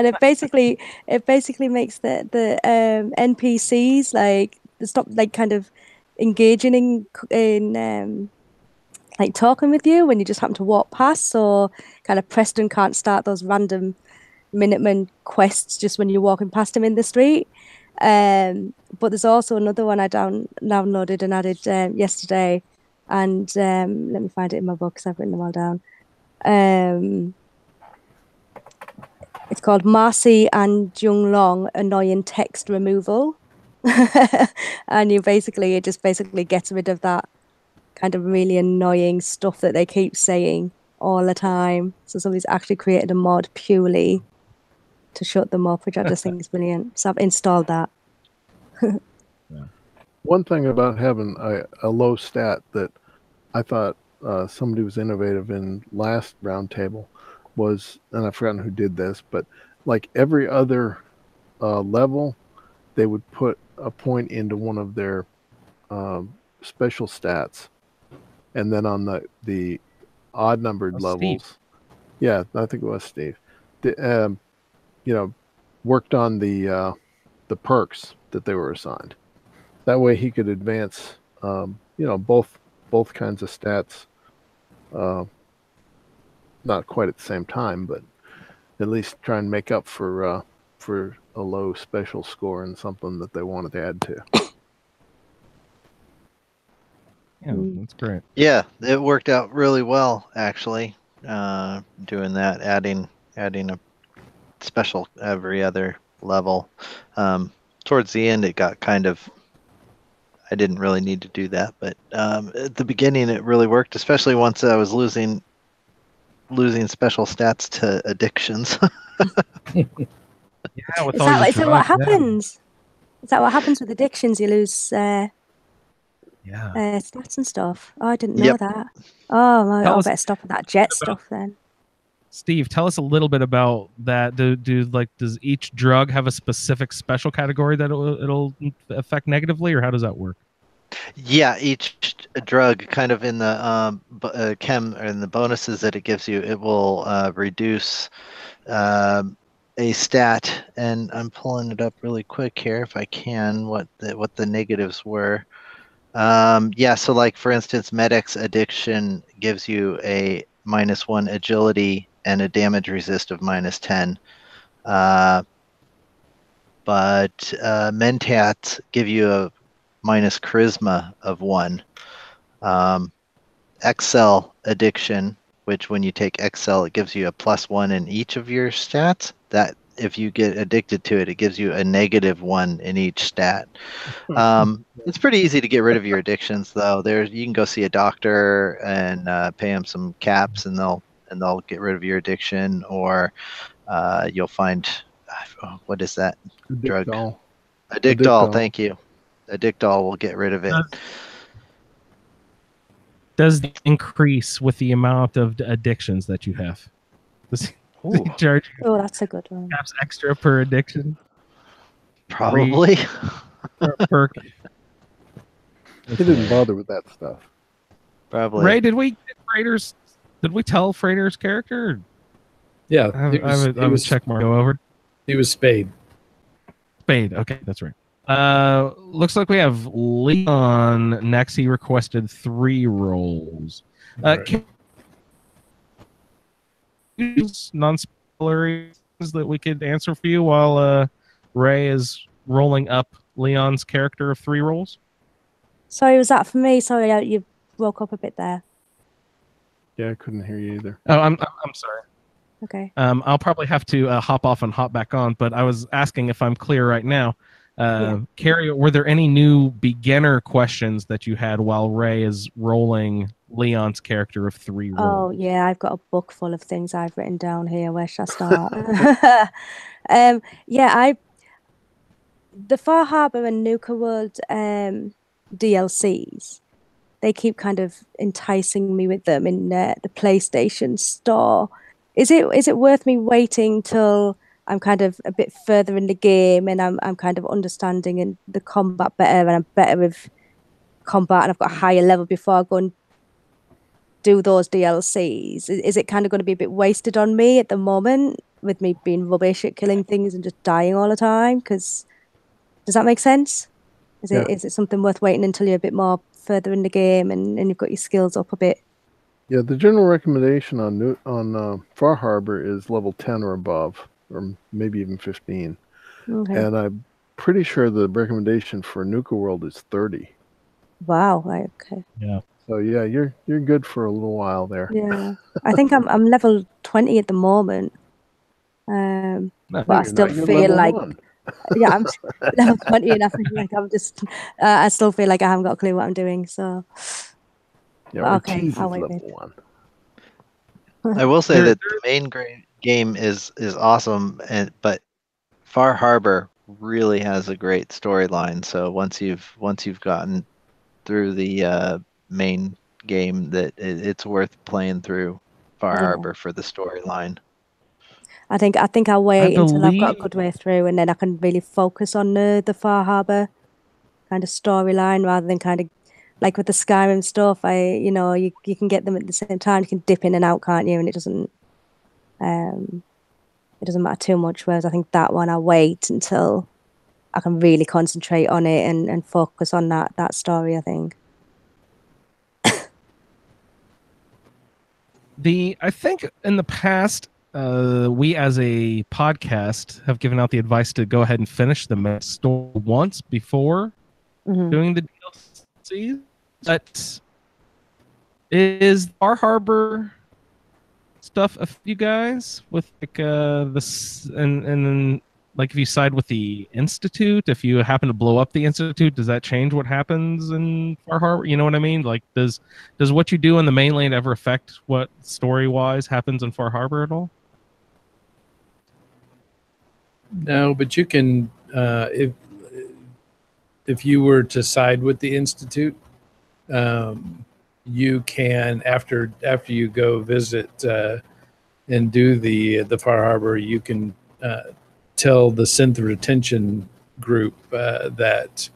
it basically makes the NPCs like stop like kind of engaging in like talking with you when you just happen to walk past. So kind of Preston can't start those random Minuteman quests just when you're walking past him in the street. But there's also another one I downloaded and added yesterday, and let me find it in my book because I've written them all down. It's called Marcy and Jung Long Annoying Text Removal. And it just basically gets rid of that kind of really annoying stuff that they keep saying all the time. So somebody's actually created a mod purely to shut them up, which I just think is brilliant. So I've installed that. One thing about having a low stat that I thought somebody was innovative in last roundtable was, and I've forgotten who did this, but like every other level, they would put a point into one of their special stats, and then on the odd numbered levels, Steve. yeah, I think it was Steve, worked on the perks that they were assigned. That way he could advance, both kinds of stats, not quite at the same time, but at least try and make up for a low special score and something that they wanted to add to. Yeah, that's great. Yeah, it worked out really well actually. Doing that, adding a special every other level. Towards the end, it got kind of I didn't really need to do that, but at the beginning it really worked, especially once I was losing special stats to addictions. Yeah, with Is all your that what drugs, happens? Is that what happens with addictions? You lose Yeah. stats and stuff. Oh, I didn't know Yep. that. Oh, I Tell us better stop with that jet about- stuff then. Steve, tell us a little bit about that. Does each drug have a specific special category that it'll affect negatively, or how does that work? Yeah, each drug kind of in the chem or in the bonuses that it gives you, it will reduce a stat, and I'm pulling it up really quick here if I can. What the negatives were. Yeah, so like for instance, Medic's addiction gives you a -1 agility and a damage resist of -10. But Mentats give you a minus charisma of 1. Exile addiction, which when you take Exile, it gives you a +1 in each of your stats. That if you get addicted to it, it gives you a -1 in each stat. It's pretty easy to get rid of your addictions, though. You can go see a doctor and pay them some caps, and they'll get rid of your addiction, or you'll find what is that drug? Addictol. Addictol. Thank you. Addictol will get rid of it. Does it increase with the amount of addictions that you have? Does he charge you Oh, that's a good one. perhaps extra per addiction? Probably. Perk. He didn't bother with that stuff. Probably. Ray, did we tell Frater's character? Yeah, I would check more go over. He was Spade. Spade. Okay, that's right. Looks like we have Leon next. He requested 3 rolls. Right. Non-spoilery that we could answer for you while Ray is rolling up Leon's character of 3 rolls. Sorry, was that for me? Sorry, you woke up a bit there. Yeah, I couldn't hear you either. Oh, I'm sorry. Okay. I'll probably have to hop off and hop back on, but I was asking if I'm clear right now. Carrie, were there any new beginner questions that you had while Ray is rolling Leon's character of 3 rolls? Oh, yeah, I've got a book full of things I've written down here. Where should I start? The Far Harbor and Nuka World DLCs, they keep kind of enticing me with them in the PlayStation Store. Is it worth me waiting till I'm kind of a bit further in the game and I'm kind of understanding in the combat better, and I'm better with combat and I've got a higher level before I go and do those DLCs? Is it kind of going to be a bit wasted on me at the moment with me being rubbish at killing things and just dying all the time? Because does that make sense? Is it something worth waiting until you're a bit more further in the game and you've got your skills up a bit? Yeah, the general recommendation on Far Harbor is level 10 or above, or maybe even 15. Okay. And I'm pretty sure the recommendation for Nuka World is 30. Wow. Right, okay. Yeah. So yeah, you're good for a little while there. Yeah. I think I'm level 20 at the moment. But I still feel like yeah, I'm level 20 and I feel like I'm just I still feel like I haven't got a clue what I'm doing. So yeah, okay, I'll wait. level 1. I will say that the main game is awesome, but Far Harbor really has a great storyline. So once you've gotten through the main game, that it's worth playing through Far Harbor for the storyline. I think I'll wait until I've got a good way through, and then I can really focus on the Far Harbor kind of storyline rather than kind of like with the Skyrim stuff. You can get them at the same time. You can dip in and out, can't you? And it doesn't matter too much. Whereas I think that one I'll wait until I can really concentrate on it and focus on that story, I think. I think in the past, we as a podcast have given out the advice to go ahead and finish the main story once before doing the DLC. But is Far Harbor stuff a few guys with like this and then like if you side with the Institute, if you happen to blow up the Institute, does that change what happens in Far Harbor? You know what I mean? Like, does what you do in the mainland ever affect what story-wise happens in Far Harbor at all? No, but you can if you were to side with the Institute, you can after you go visit and do the Far Harbor, you can tell the synth retention group that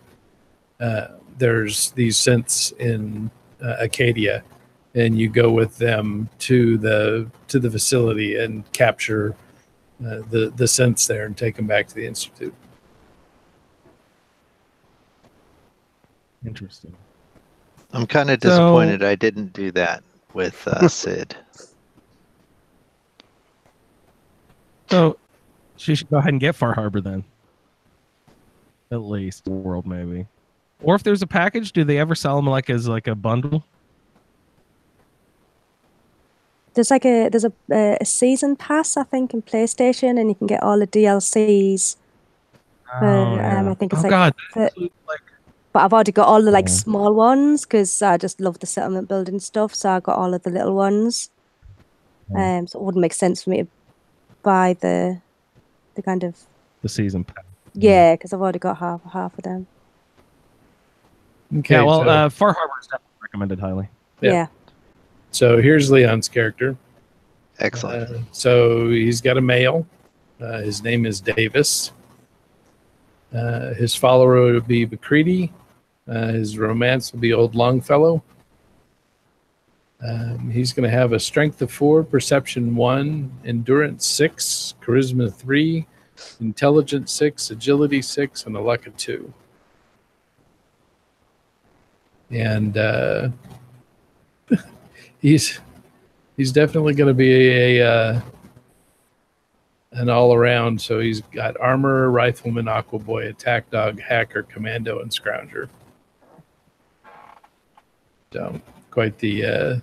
there's these synths in Acadia, and you go with them to the facility and capture the synths there and take them back to the Institute. Interesting. I'm kind of disappointed I didn't do that with Sid. So she should go ahead and get Far Harbor then. At least world maybe. Or if there's a package, do they ever sell them like as like a bundle? There's like a season pass, I think, in PlayStation, and you can get all the DLCs. I think it's God. But I've already got all the like Yeah. small ones because I just love the settlement building stuff. So I got all of the little ones. Yeah. So it wouldn't make sense for me to buy the kind of The season pass. yeah, because I've already got half of them. Okay, Yeah, well, so, Far Harbor is definitely recommended highly. Yeah. so here's Leon's character. Excellent. So he's got a male. His name is Davis. His follower would be Macready. His romance will be Old Longfellow. He's going to have a strength of 4, perception 1, endurance 6, charisma 3, intelligence 6, agility 6, and a luck of 2. And he's definitely going to be an all-around. So he's got armor, rifleman, aquaboy, attack dog, hacker, commando, and scrounger. So quite the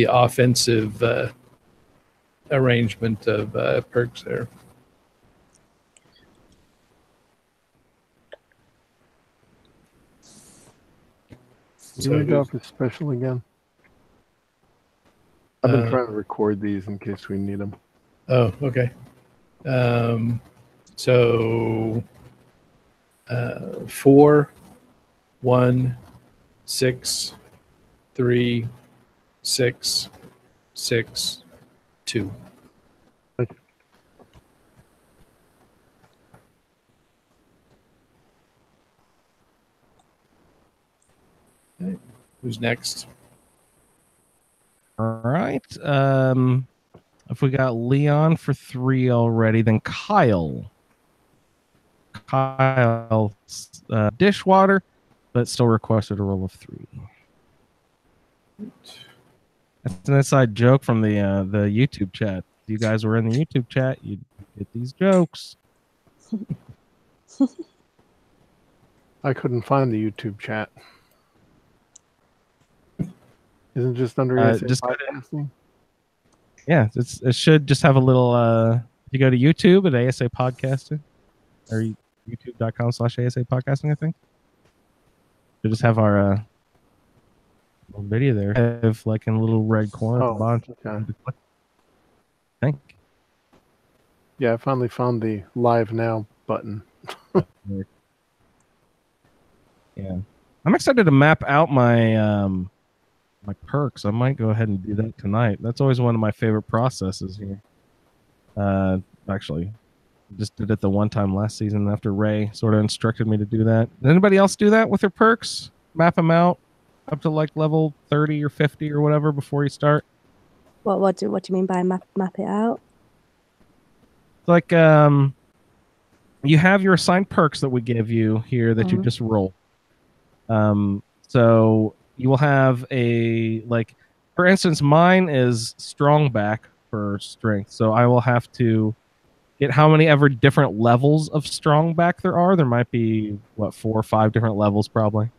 offensive arrangement of perks there. You read off his special again? I've been trying to record these in case we need them. Oh, okay. So 4, 1, 6, 3, 6, 6, 2. Okay. Who's next? All right. If we got Leon for 3 already, then Kyle. Kyle, dishwater, but still requested a roll of 3. That's an inside joke from the YouTube chat. If you guys were in the YouTube chat, you'd get these jokes. I couldn't find the YouTube chat. Isn't it just under ASA just podcasting? Yeah, it should just have a little. If you go to YouTube at ASA Podcasting, or youtube.com/ASA Podcasting, I think. You just have our little video there. Have like in a little red corner at the bottom. Okay. I think. Yeah, I finally found the live now button. Yeah, I'm excited to map out my my perks. I might go ahead and do that tonight. That's always one of my favorite processes here. Actually, just did it the one time last season after Ray sort of instructed me to do that. Did anybody else do that with their perks? Map them out up to like level 30 or 50 or whatever before you start? What do you mean by map it out? Like you have your assigned perks that we give you here that you just roll. So you will have a, like, for instance, mine is strong back for strength. So I will have to get how many ever different levels of strong back there are. There might be, 4 or 5 different levels probably.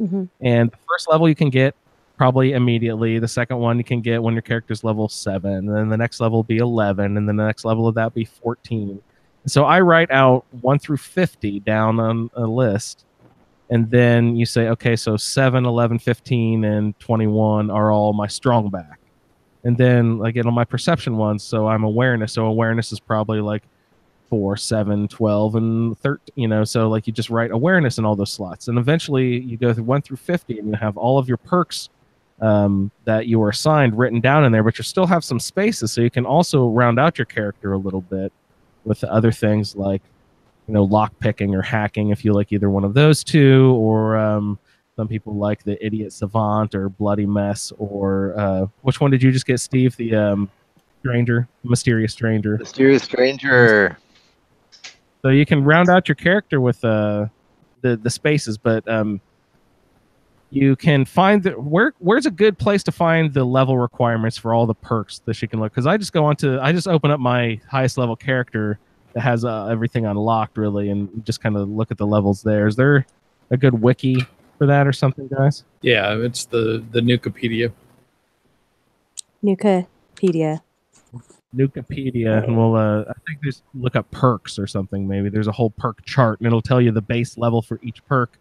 Mm-hmm. And the first level you can get probably immediately. The second one you can get when your character's level 7. And then the next level will be 11. And then the next level of that will be 14. So I write out 1 through 50 down on a list, and then you say, okay, so 7, 11, 15, and 21 are all my strong back. And then I get on my perception ones, so I'm awareness. So awareness is probably like 4, 7, 12, and 13, so like you just write awareness in all those slots. And eventually you go through 1 through 50 and you have all of your perks that you were assigned written down in there, but you still have some spaces, so you can also round out your character a little bit with other things like lock picking or hacking if you like either one of those two, or some people like the idiot savant or bloody mess, or which one did you just get, Steve? The mysterious stranger. Mysterious stranger. So you can round out your character with the spaces, but you can find where's a good place to find the level requirements for all the perks that you can look. Because I just open up my highest level character that has everything unlocked really, and just kind of look at the levels there. Is there a good wiki for that or something, guys? Yeah, it's the Nukipedia. Nukipedia. And we'll I think just look up perks or something. Maybe there's a whole perk chart, and it'll tell you the base level for each perk.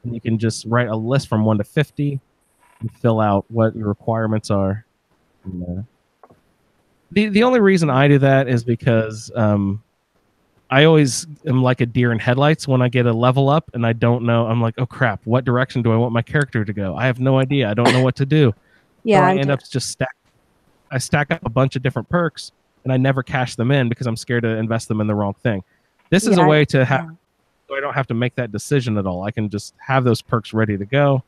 And you can just write a list from 1 to 50 and fill out what your requirements are. And, the only reason I do that is because I always am like a deer in headlights when I get a level up and I don't know. I'm like, oh crap, what direction do I want my character to go? I have no idea. I don't know what to do. Yeah, so I end up just stack up a bunch of different perks, and I never cash them in because I'm scared to invest them in the wrong thing. This is a way to have. So I don't have to make that decision at all. I can just have those perks ready to go,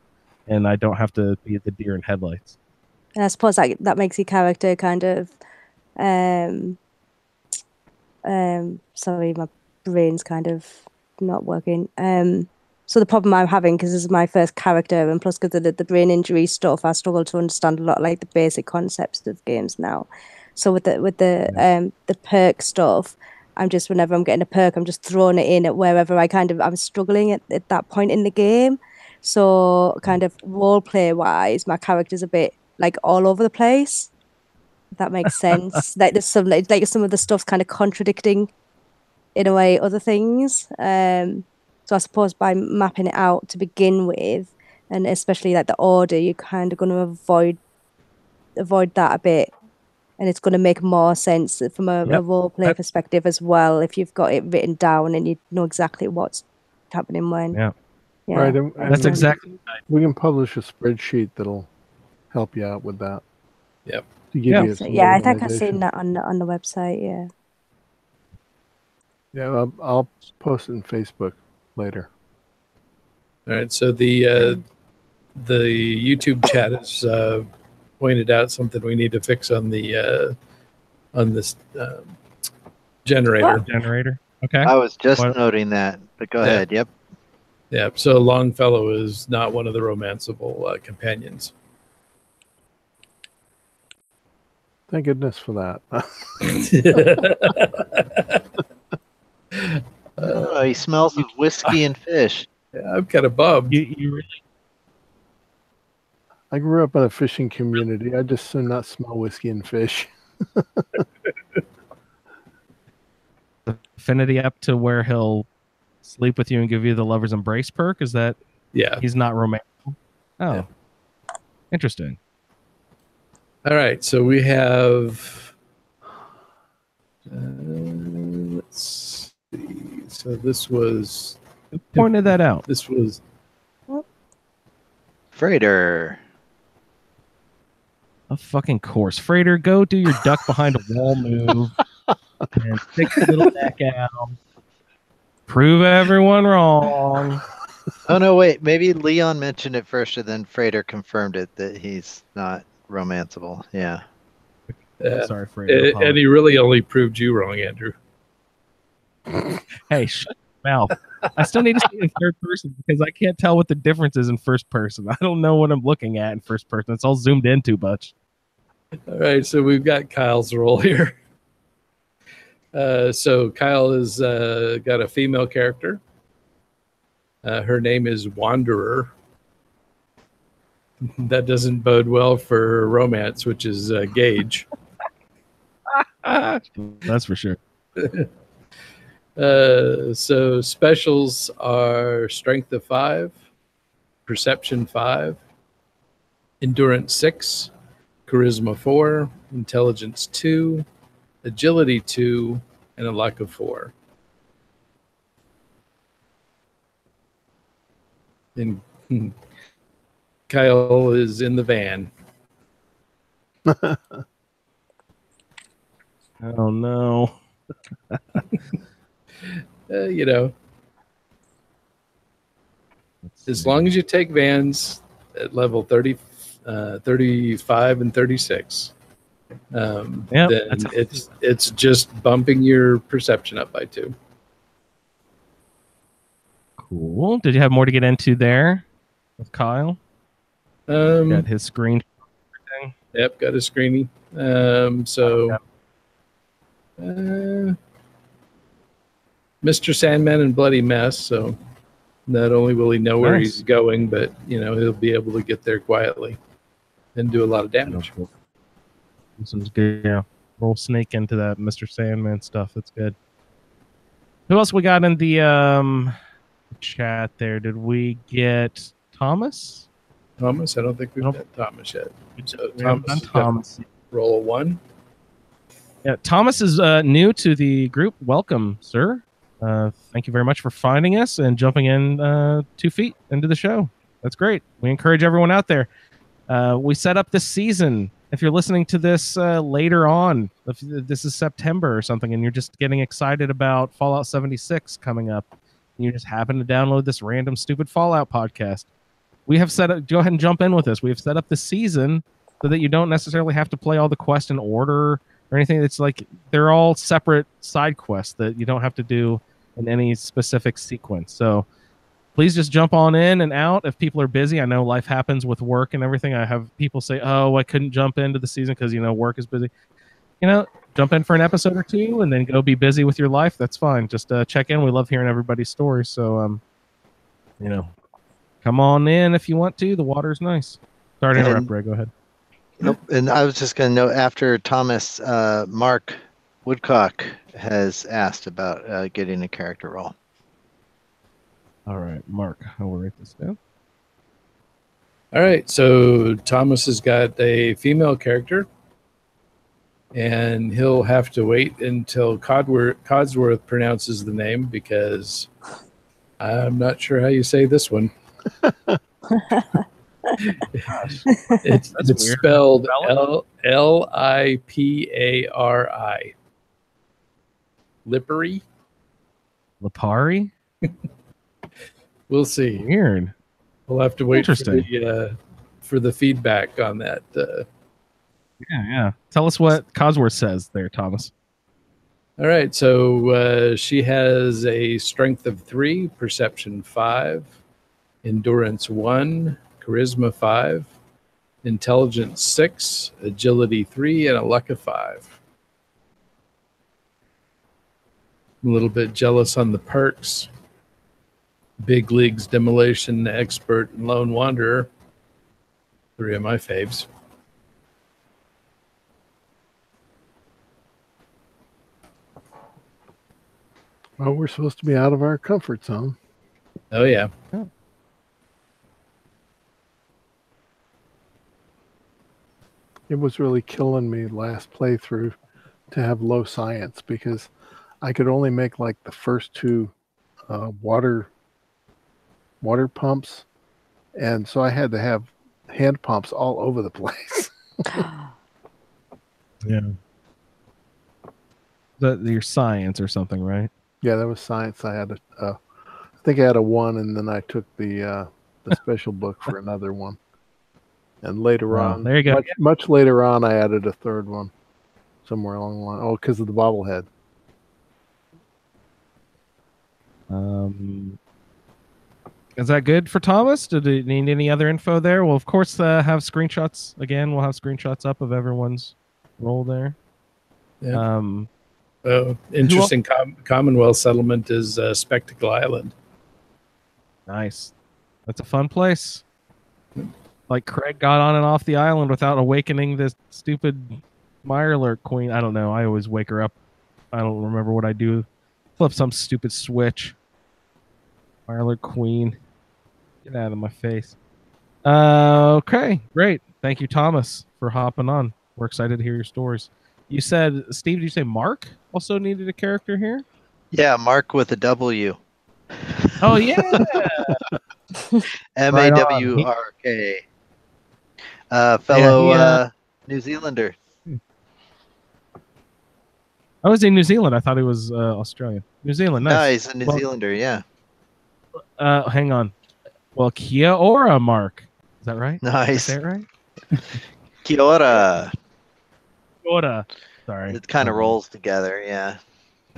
and I don't have to be the deer in headlights. And I suppose that makes your character kind of, sorry, my brain's kind of not working. So the problem I'm having, because this is my first character, and plus because of the brain injury stuff, I struggle to understand a lot like the basic concepts of games now. So with the perk stuff, whenever I'm getting a perk, I'm just throwing it in at wherever I'm struggling at that point in the game. So kind of role play wise, my character's a bit like all over the place. If that makes sense. Like there's some of the stuff's kind of contradicting in a way other things. So I suppose by mapping it out to begin with, and especially like the order, you're kind of going to avoid that a bit. And it's going to make more sense from a role play perspective as well if you've got it written down and you know exactly what's happening when. Yeah. Right. And that's exactly. We can publish a spreadsheet that'll help you out with that. Yep. To give you yeah, I think I've seen that on the website. Yeah. Yeah, I'll post it in Facebook later. All right. So the YouTube chat has pointed out something we need to fix on the on this generator. Generator. Okay. I was just noting that, but go ahead. Yep. Yeah. So Longfellow is not one of the romanceable companions. Thank goodness for that. He smells of whiskey and fish. Yeah, I'm kind of bummed. You really? I grew up in a fishing community. I just do not smell whiskey and fish. Affinity up to where he'll sleep with you and give you the lover's embrace perk? Is that? Yeah. He's not romantic. Oh, yeah. Interesting. All right, so we have. Let's see. So this was. Who pointed that out? This was. Freighter. Of fucking course. Freighter, go do your duck behind a wall move and stick the little neck out. Prove everyone wrong. Oh, no, wait. Maybe Leon mentioned it first and then Freighter confirmed it that he's not romanceable. Yeah. Sorry, Freighter. And he really only proved you wrong, Andrew. Hey, shut your mouth. I still need to see it in third person because I can't tell what the difference is in first person. I don't know what I'm looking at in first person. It's all zoomed in too much. All right, so we've got Kyle's role here. So Kyle has got a female character. Her name is Wanderer. That doesn't bode well for romance, which is Gage. That's for sure. So specials are strength of 5, perception 5, endurance 6, charisma 4, intelligence 2, agility 2, and a luck of 4. And Kyle is in the van. Oh no. You know, as long as you take vans at level 30, 35 and 36, then it's just bumping your perception up by 2. Cool. Did you have more to get into there with Kyle? Got his screen. Yep, got a screening. Mr. Sandman and Bloody Mess. So not only will he know where he's going, but he'll be able to get there quietly and do a lot of damage. This is good. Yeah, roll snake into that Mr. Sandman stuff. That's good. Who else we got in the chat there? Did we get Thomas? Thomas? I don't think we've got Thomas yet. So Thomas. Roll a 1. Yeah, Thomas is new to the group. Welcome, sir. Thank you very much for finding us and jumping in 2 feet into the show. That's great. We encourage everyone out there. We set up this season. If you're listening to this later on, if this is September or something, and you're just getting excited about Fallout 76 coming up, and you just happen to download this random stupid Fallout podcast, we have set up. Go ahead and jump in with us. We have set up the season so that you don't necessarily have to play all the quests in order or anything. It's like they're all separate side quests that you don't have to do in any specific sequence. So please just jump on in and out if people are busy. I know life happens with work and everything. I have people say, oh, I couldn't jump into the season because, work is busy. Jump in for an episode or 2 and then go be busy with your life. That's fine. Just check in. We love hearing everybody's stories. So, come on in if you want to. The water's nice. Sorry to interrupt, Ray. Go ahead. Nope. And I was just going to note, after Thomas, Mark Woodcock has asked about getting a character role. All right, Mark, I will write this down. All right, so Thomas has got a female character, and he'll have to wait until Codsworth pronounces the name, because I'm not sure how you say this one. It's spelled Lipari. Lipari? Lipari? We'll see. Weird. We'll have to wait for the feedback on that. Yeah. Tell us what Codsworth says there, Thomas. All right. So she has a strength of 3, perception 5, endurance 1, charisma 5, intelligence 6, agility 3, and a luck of 5. I'm a little bit jealous on the perks. Big Leagues, Demolition, Expert, and Lone Wanderer. 3 of my faves. Well, we're supposed to be out of our comfort zone. Oh, yeah. It was really killing me last playthrough to have low science, because I could only make like the first 2 water pumps, and so I had to have hand pumps all over the place. Yeah. Your science or something, right? Yeah, that was science. I had I think I had a 1, and then I took the special book for another 1. And later on, there you go. Much later on, I added a 3rd one somewhere along the line. Oh, because of the bobblehead. Is that good for Thomas? Did you need any other info there? We'll, of course, have screenshots. Again, we'll have screenshots up of everyone's role there. Yeah. Interesting Commonwealth settlement is Spectacle Island. Nice. That's a fun place. Like Craig got on and off the island without awakening this stupid Mirelurk queen. I don't know. I always wake her up. I don't remember what I do Flip some stupid switch. Marler Queen. Get out of my face. Okay, great. Thank you, Thomas, for hopping on. We're excited to hear your stories. You said, Steve, did you say Mark also needed a character here? Yeah, Mark with a W. Oh, yeah. MAWRK. Yeah, Fellow New Zealander. I was in New Zealand. I thought he was Australian. New Zealand, No, nice. he's a New Zealander, yeah. Hang on. Well, Kia ora, Mark. Is that right? Did I Nice. say it right? Kia ora. Ora. Sorry. It kind of rolls together, yeah.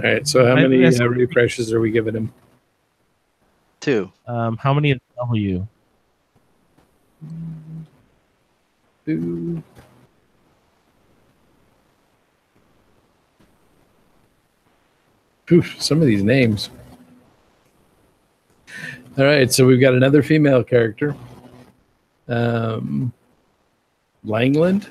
All right. So how many refreshes are we giving him? 2. How many is W? 2. Oof, some of these names. All right, so we've got another female character. Langland.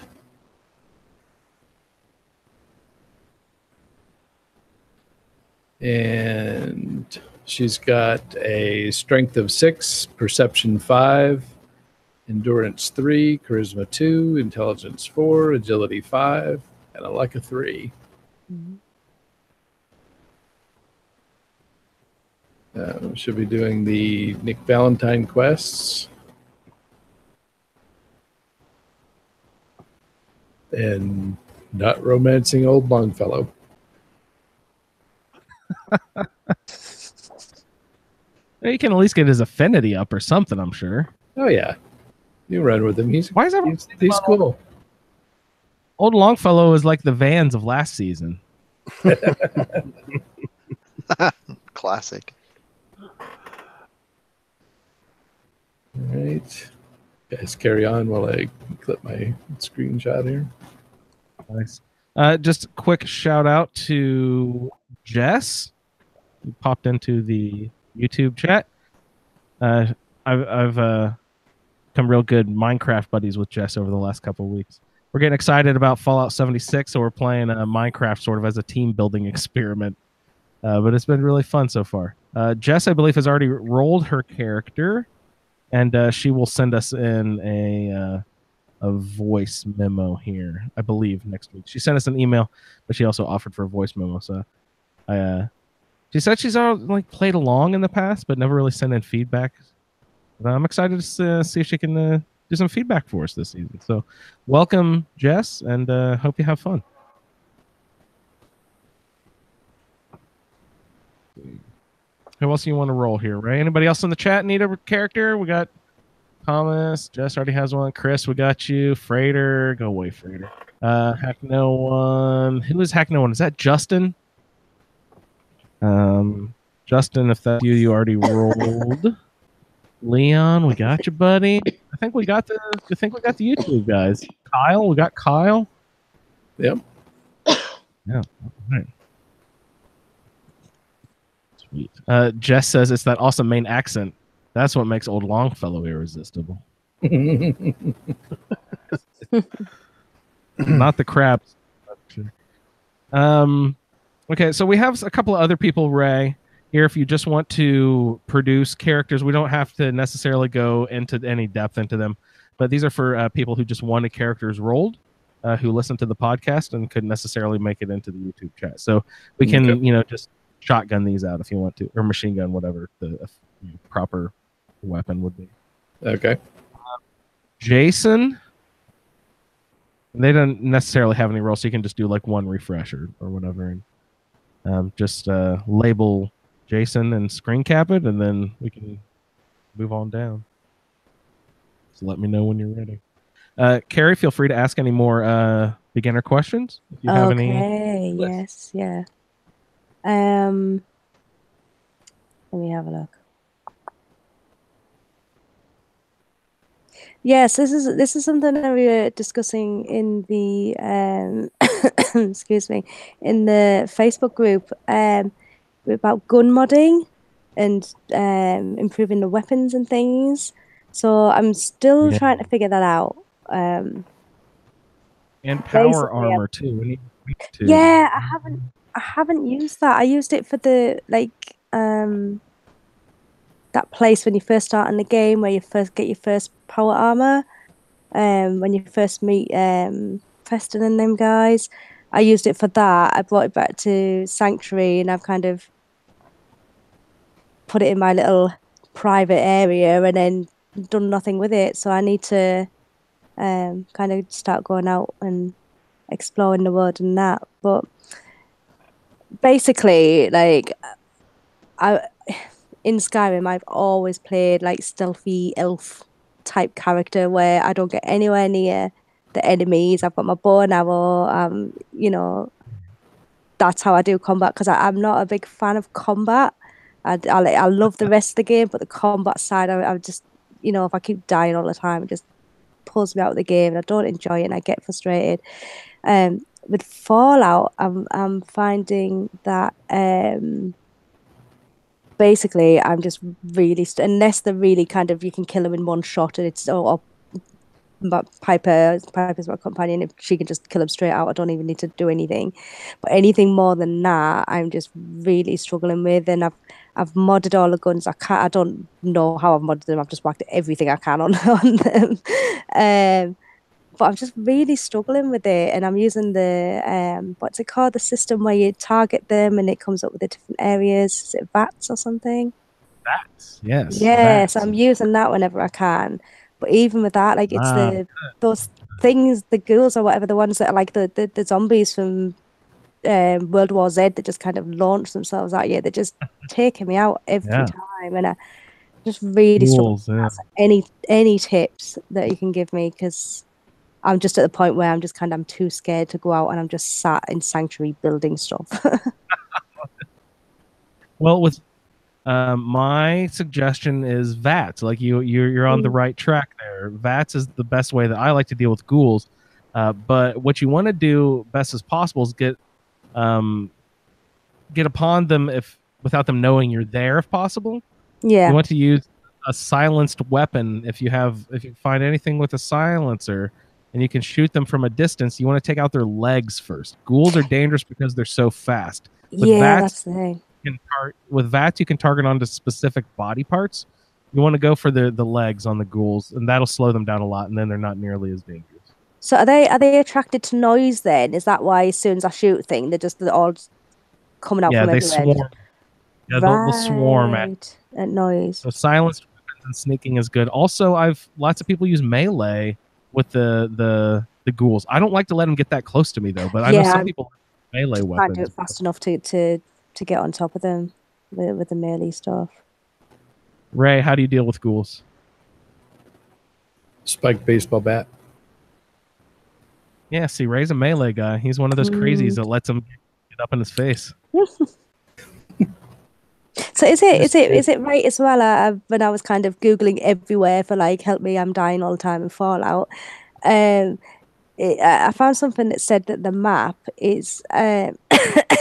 And she's got a strength of 6, perception 5, endurance 3, charisma 2, intelligence 4, agility 5, and a luck of 3. Should be doing the Nick Valentine quests. And not romancing old Longfellow. You can at least get his affinity up or something, I'm sure. Oh, yeah. You run with him. He's cool. Old Longfellow is like the Vans of last season. Classic. All right. Guys, carry on while I clip my screenshot here. Nice. Just a quick shout out to Jess, who popped into the YouTube chat. I've become real good Minecraft buddies with Jess over the last couple of weeks. We're getting excited about Fallout 76, so we're playing Minecraft sort of as a team building experiment. But it's been really fun so far. Jess, I believe, has already rolled her character, and she will send us in a voice memo here, I believe, next week. She sent us an email, but she also offered for a voice memo. So she said she's all played along in the past, but never really sent in feedback. But I'm excited to see if she can do some feedback for us this season. So welcome, Jess, and hope you have fun. Who else do you want to roll here, Ray? Anybody else in the chat need a character? We got Thomas. Jess already has one. Chris, we got you. Freighter. Go away, Freighter. Hack No One. Who is Hack No One? Is that Justin? Justin, if that's you, you already rolled. Leon, we got you, buddy. I think we got the YouTube guys. Kyle, we got Kyle. Yep. Yeah. All right. Sweet. Jess says it's that awesome main accent. That's what makes old Longfellow irresistible. Not the crabs. Okay, so we have a couple of other people, Ray, here. If you just want to produce characters, we don't have to necessarily go into any depth into them, but these are for people who just wanted characters rolled, who listen to the podcast and couldn't necessarily make it into the YouTube chat. So we can, just shotgun these out if you want to, or machine gun, whatever the proper weapon would be. Okay. Jason, they don't necessarily have any roles, so you can just do one refresher or whatever, and just label Jason and screen cap it, and then we can move on down. So let me know when you're ready. Carrie, feel free to ask any more beginner questions if you have any. Okay. Yes. Yeah. Let me have a look. Yes, this is something that we were discussing in the excuse me, in the Facebook group about gun modding and improving the weapons and things. So I'm still trying to figure that out. And power armor too. We need to. Yeah, I haven't used that. I used it for the that place when you first start in the game where you first get your first power armor. When you first meet Preston and them guys. I used it for that. I brought it back to Sanctuary and I've kind of put it in my little private area and then done nothing with it. So I need to kind of start going out and exploring the world and that. But basically, like I in Skyrim, I've always played like stealthy elf type character where I don't get anywhere near the enemies. I've got my bow and arrow. You know, that's how I do combat because I'm not a big fan of combat. I love the rest of the game, but the combat side, I just, you know, if I keep dying all the time, it just pulls me out of the game and I don't enjoy it and I get frustrated. With Fallout, I'm finding that basically I'm just really unless they're really kind of you can kill them in one shot and it's but Piper's my companion. If she can just kill them straight out, I don't even need to do anything. But anything more than that, I'm just really struggling with. And I've modded all the guns. I don't know how I've modded them. I've just whacked everything I can on them. But I'm just really struggling with it. And I'm using the what's it called? The system where you target them and it comes up with the different areas. Is it VATS or something? VATS, yes. Yes, VATS. I'm using that whenever I can. But even with that, like it's those things, the ghouls or whatever, the ones that are like the zombies from World War Z that just kind of launch themselves at you. They're just taking me out every time, and I just really struggle. Any tips that you can give me because I'm just at the point where I'm too scared to go out, and I'm just sat in Sanctuary building stuff. Well, with my suggestion is VATS. Like you're on the right track there. VATS is the best way that I like to deal with ghouls. But what you want to do best as possible is get upon them without them knowing you're there, if possible. Yeah. You want to use a silenced weapon if you find anything with a silencer and you can shoot them from a distance. You want to take out their legs first. Ghouls are dangerous because they're so fast. With that's the thing. With VATS, you can target onto specific body parts. You want to go for the legs on the ghouls, and that'll slow them down a lot, and then they're not nearly as dangerous. So are they attracted to noise then? Is that why as soon as I shoot thing, they're all coming out from everywhere? Swarm. Yeah, they'll swarm at noise. So silenced weapons and sneaking is good. Also, lots of people use melee with the ghouls. I don't like to let them get that close to me though, but I know some people melee weapons. Can't do it fast enough to get on top of them with the melee stuff. Ray, how do you deal with ghouls? Spiked baseball bat. Yeah, see, Ray's a melee guy. He's one of those crazies that lets him get up in his face. So is it right as well? When I was kind of Googling everywhere for like help me, I'm dying all the time in Fallout. I found something that said that the map is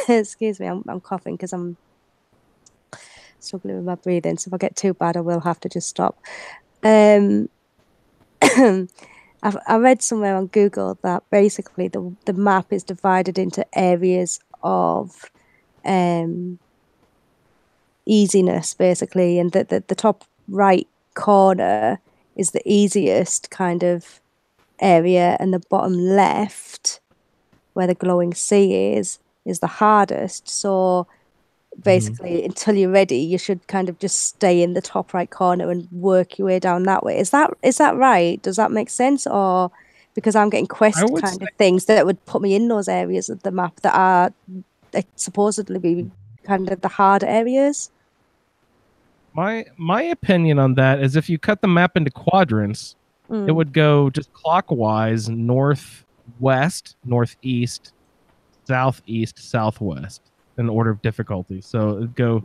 excuse me, I'm coughing because I'm struggling with my breathing. So if I get too bad, I will have to just stop. I read somewhere on Google that basically the map is divided into areas of easiness, basically, and the top right corner is the easiest kind of area, and the bottom left, where the glowing sea is the hardest. So basically, until you're ready, you should kind of just stay in the top right corner and work your way down that way. Is that right? Does that make sense? Or because I'm getting quest kind of things that would put me in those areas of the map that are supposedly be kind of the hard areas? My opinion on that is if you cut the map into quadrants, it would go just clockwise: northwest, northeast, southeast, southwest, in order of difficulty. So it'd go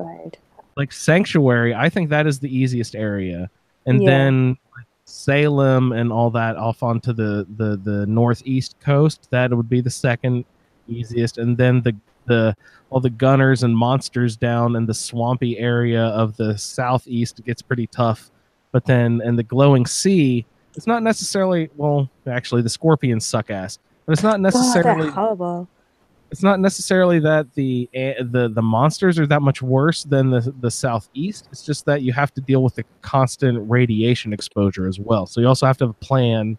like Sanctuary. I think that is the easiest area, and then Salem and all that off onto the northeast coast. That would be the second easiest, and then all the gunners and monsters down in the swampy area of the southeast gets pretty tough. But then in the glowing sea, it's not necessarily, well, actually the scorpions suck ass, but it's not necessarily horrible. It's not necessarily that the monsters are that much worse than the southeast. It's just that you have to deal with the constant radiation exposure as well. So you also have to have a plan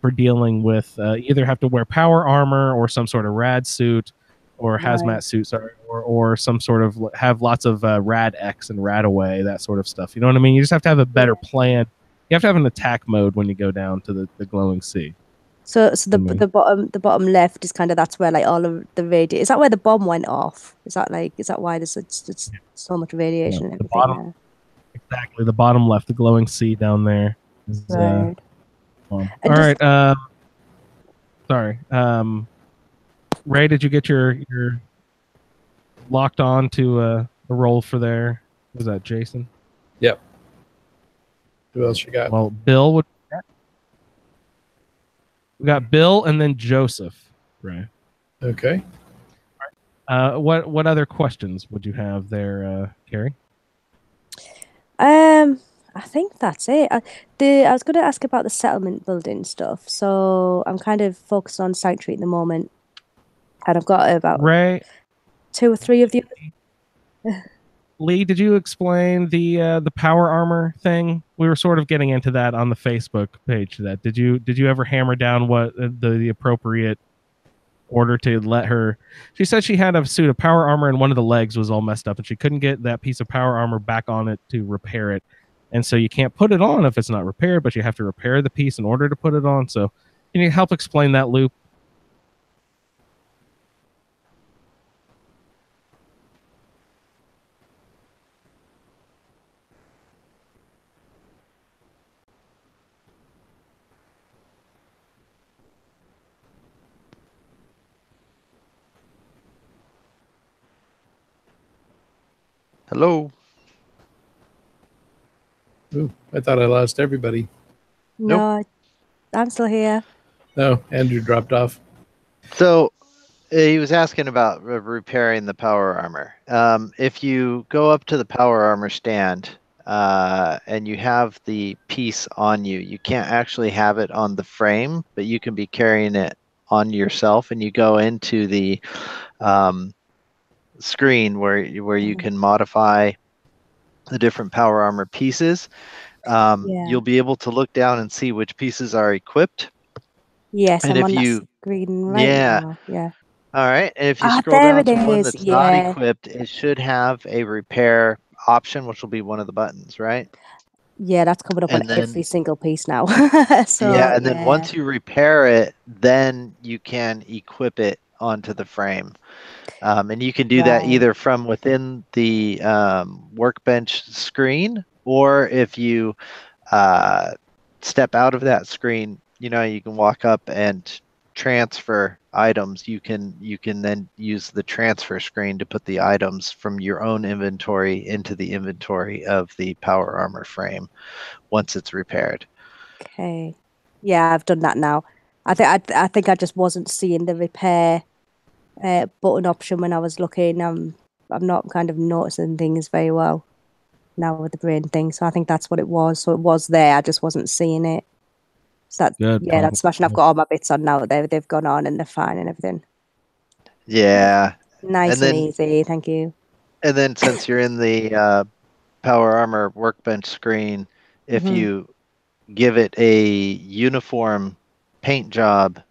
for dealing with either have to wear power armor or some sort of rad suit or hazmat suit, or some sort of have lots of rad X and rad away, that sort of stuff. You know what I mean? You just have to have a better plan. You have to have an attack mode when you go down to the glowing sea. So the bottom left is kind of, that's where like all of the radiation. Is that where the bomb went off? Is that why there's it's so much radiation and everything there? Exactly, the bottom left, the glowing sea down there. Is, right. all right. Sorry. Ray, did you get your locked on to a role for there? Was that Jason? Yep. Who else you got? Well, Bill would. We got Bill and then Joseph. Right. Okay. What other questions would you have there, Carrie? I think that's it. I was going to ask about the settlement building stuff. So I'm kind of focused on Sanctuary at the moment, and I've got about Ray, 2 or 3 of you. Lee, did you explain the power armor thing? We were sort of getting into that on the Facebook page. That did you ever hammer down what the appropriate order to let her? She said she had a suit of power armor and one of the legs was all messed up, and she couldn't get that piece of power armor back on it to repair it. And so you can't put it on if it's not repaired, but you have to repair the piece in order to put it on. So can you help explain that loop? Hello. Ooh, I thought I lost everybody. No, I'm still here. No, Andrew dropped off. So he was asking about repairing the power armor. If you go up to the power armor stand and you have the piece on you, you can't actually have it on the frame, but you can be carrying it on yourself, and you go into the screen where you can modify the different power armor pieces. You'll be able to look down and see which pieces are equipped. Yes, and I'm if on you, that screen right now. Yeah. All right. And if you scroll there down it to one is. that's not equipped, it should have a repair option, which will be one of the buttons, right? Yeah, that's coming up on And then, every single piece now. So and then once you repair it, then you can equip it onto the frame. And you can do that either from within the workbench screen, or if you step out of that screen, you can walk up and transfer items. You can then use the transfer screen to put the items from your own inventory into the inventory of the power armor frame once it's repaired. Okay. Yeah, I've done that now. I think I just wasn't seeing the repair button option when I was looking. I'm not kind of noticing things very well now with the brain thing. So I think that's what it was. So it was there. I just wasn't seeing it. So that's smashing. I've got all my bits on now. They've gone on and they're fine and everything. Yeah. Nice and easy. Thank you. And then since you're in the power armor workbench screen, if you give it a uniform paint job,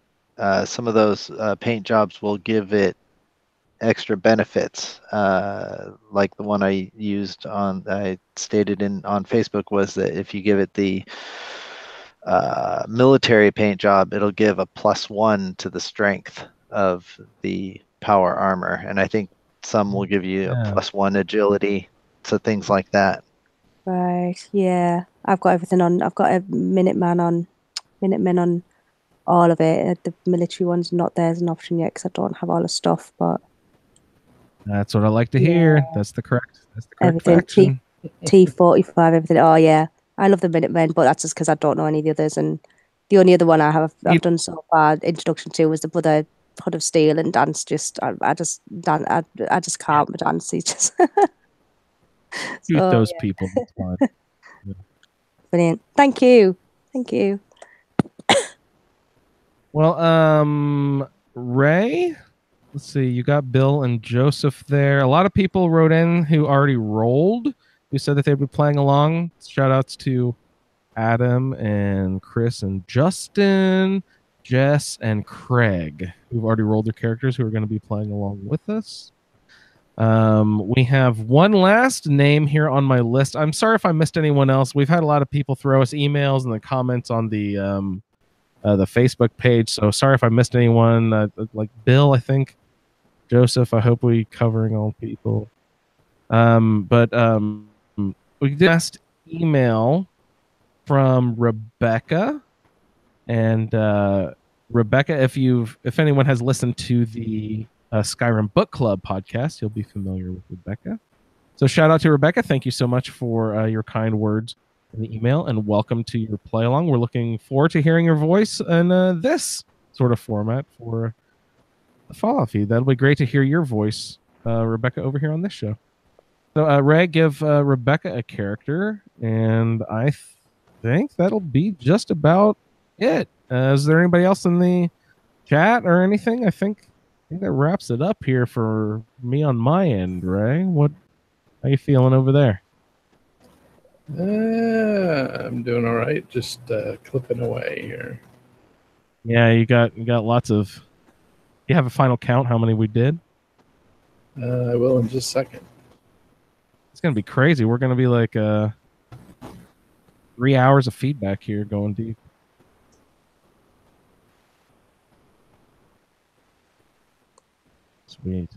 some of those paint jobs will give it extra benefits. Like the one I stated on Facebook was that if you give it the military paint job, it'll give a +1 to the strength of the power armor, and I think some will give you a +1 agility, so things like that. Right. Yeah, I've got everything on. I've got a Minutemen on all of it. The military one's not there as an option yet because I don't have all the stuff. But that's what I like to hear. That's the correct. Everything. T45. Everything. Oh yeah, I love the Minutemen, but that's just because I don't know any of the others. And the only other one I've done so far introduction to was the Brother Hood of Steel, and dance. I just can't with dance. He's just shoot those people. Brilliant. Thank you. Well, Ray, let's see. You got Bill and Joseph there. A lot of people wrote in who already rolled, who said that they'd be playing along. Shout outs to Adam and Chris and Justin, Jess and Craig, who've already rolled their characters, who are going to be playing along with us. We have one last name here on my list. I'm sorry if I missed anyone else. We've had a lot of people throw us emails and the comments on the Facebook page. So sorry if I missed anyone. Like Bill, I think. Joseph, I hope we covering all people. But we did last email from Rebecca, and Rebecca, if anyone has listened to the Skyrim Book Club podcast, you'll be familiar with Rebecca. So shout out to Rebecca. Thank you so much for your kind words in the email, and welcome to your play along. We're looking forward to hearing your voice in this sort of format for the Fallout feed. That'll be great to hear your voice, Rebecca, over here on this show. So Ray, give Rebecca a character, and I think that'll be just about it. Is there anybody else in the chat or anything? I think that wraps it up here for me on my end. Ray, how you feeling over there? I'm doing all right. Just clipping away here. Yeah, you got lots of. You have a final count how many we did? I will in just a second. It's gonna be crazy. We're gonna be like 3 hours of feedback here going deep. Sweet.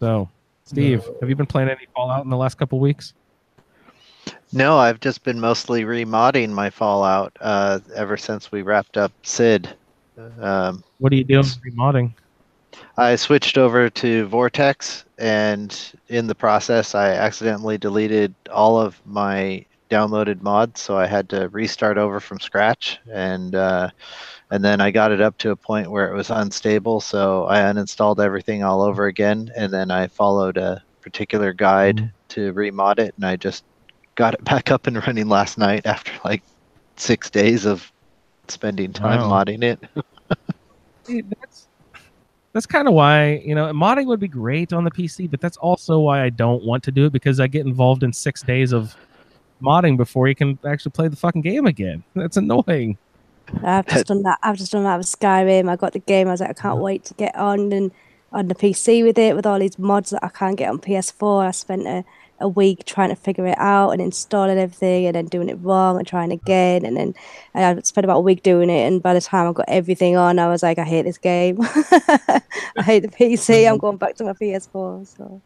So, Steve, have you been playing any Fallout in the last couple weeks? No, I've just been mostly remodding my Fallout ever since we wrapped up Sid. What are you doing remodding? I switched over to Vortex, and in the process, I accidentally deleted all of my downloaded mods, so I had to restart over from scratch, and then I got it up to a point where it was unstable, so I uninstalled everything all over again, and then I followed a particular guide to remod it, and I just got it back up and running last night after like 6 days of spending time modding it. Dude, that's kind of why, modding would be great on the PC, but that's also why I don't want to do it, because I get involved in 6 days of modding before you can actually play the fucking game again. That's annoying. I've just done that. With Skyrim. I got the game. I was like, I can't wait to get on the PC with it, with all these mods that I can't get on PS4. I spent a week trying to figure it out and installing everything, and then doing it wrong and trying again, and I spent about a week doing it. And by the time I got everything on, I was like, I hate this game. I hate the PC. I'm going back to my PS4. So.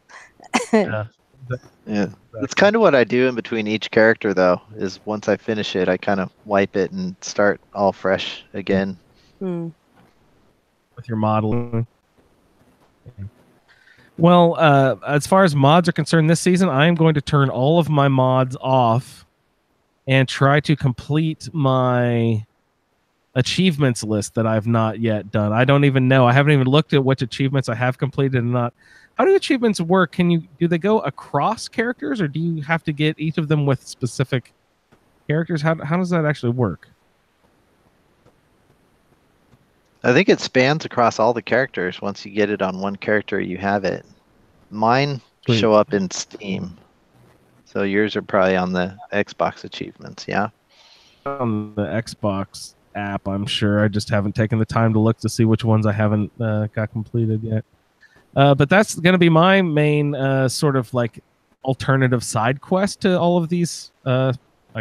Yeah, that's kind of what I do in between each character, though, is once I finish it, I kind of wipe it and start all fresh again. With your modeling. Well, as far as mods are concerned, this season, I am going to turn all of my mods off and try to complete my achievements list that I've not yet done. I don't even know. I haven't even looked at which achievements I have completed and not. How do achievements work? Do they go across characters, or do you have to get each of them with specific characters? How does that actually work? I think it spans across all the characters. Once you get it on one character, you have it. Mine show up in Steam. So yours are probably on the Xbox achievements, yeah? On the Xbox app, I'm sure. I just haven't taken the time to look to see which ones I haven't got completed yet. But that's going to be my main sort of like alternative side quest to all of these, I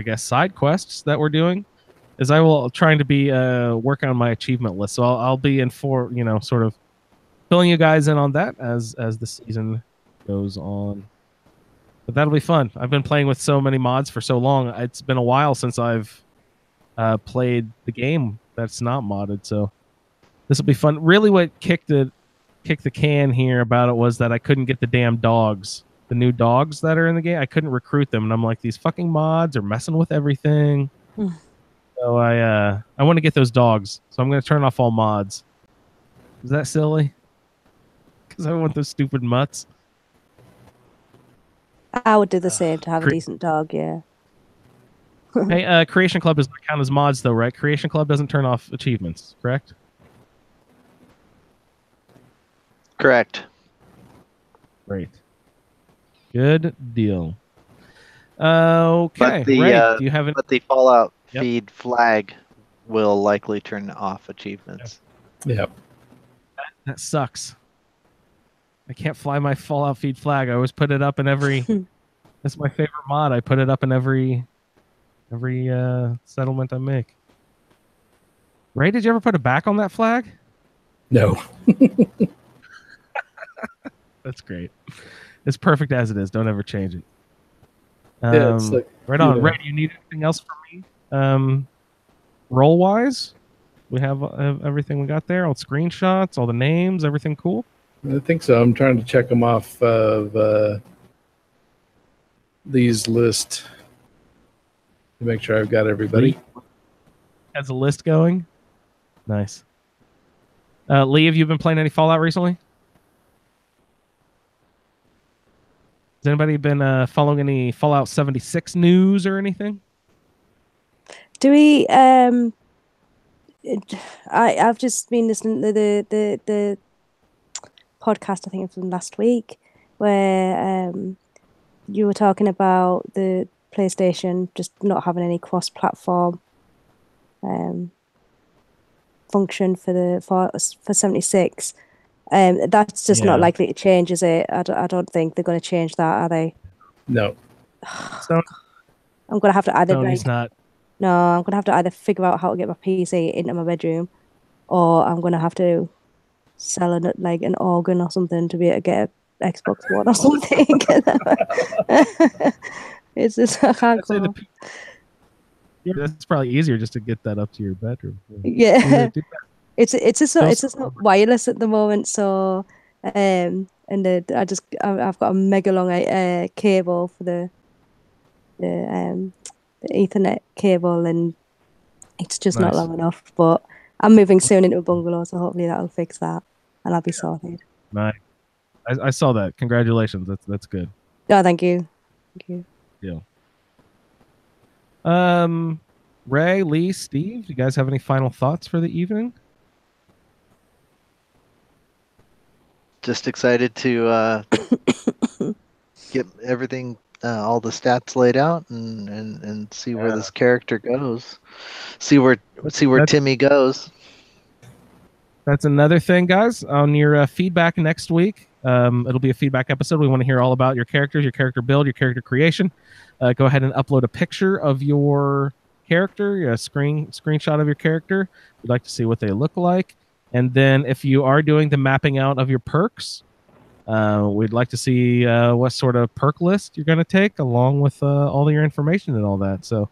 guess, side quests that we're doing. Is I will trying to be work on my achievement list. So I'll be in for, sort of filling you guys in on that as the season goes on. But that'll be fun. I've been playing with so many mods for so long. It's been a while since I've played the game that's not modded. So this will be fun. Really, what kicked the can here about it was that I couldn't get the damn dogs, the new dogs that are in the game. I couldn't recruit them, and I'm like, these fucking mods are messing with everything. So I want to get those dogs. So I'm going to turn off all mods. Is that silly? Because I want those stupid mutts. I would do the same to have a decent dog, yeah. Hey, Creation Club does not count as mods, though, right? Creation Club doesn't turn off achievements, correct? Correct. Great. Good deal. Okay, But the Ray, do you have any? but the Fallout Yep. feed flag will likely turn off achievements. Yep. That sucks. I can't fly my Fallout feed flag. I always put it up in every. That's my favorite mod. I put it up in every settlement I make. Ray, did you ever put a back on that flag? No. That's great. It's perfect as it is. Don't ever change it. Yeah, it's like, right on. Ray, do you need anything else from me? Roll wise, we have everything we got there. All the screenshots, all the names, everything cool. I think so. I'm trying to check them off of these lists to make sure I've got everybody. Has a list going. Nice. Lee, have you been playing any Fallout recently? Has anybody been following any Fallout 76 news or anything? Do we? I've just been listening to the podcast, I think from last week, where you were talking about the PlayStation just not having any cross-platform function for 76. That's just not likely to change, is it? I don't think they're going to change that, are they? No. So I'm going to have to either Sony's not. No, I'm going to have to either figure out how to get my PC into my bedroom, or I'm going to have to sell an organ or something to be able to get an Xbox One or something. It's just I can't go. That's probably easier just to get that up to your bedroom. Yeah, it's just not wireless at the moment. So, and I've got a mega long cable for the Ethernet cable, and it's just not long enough. But I'm moving soon into a bungalow, so hopefully that'll fix that, and I'll be sorted. Nice. I saw that. Congratulations. That's good. Oh, thank you. Thank you. Yeah. Ray, Lee, Steve, do you guys have any final thoughts for the evening? Just excited to get everything, all the stats laid out, and see where this character goes. See where Timmy goes. That's another thing, guys. On your feedback next week, it'll be a feedback episode. We want to hear all about your characters, your character build, your character creation. Go ahead and upload a picture of your character, a screenshot of your character. We'd like to see what they look like. And then if you are doing the mapping out of your perks, we'd like to see what sort of perk list you're going to take along with all your information and all that. So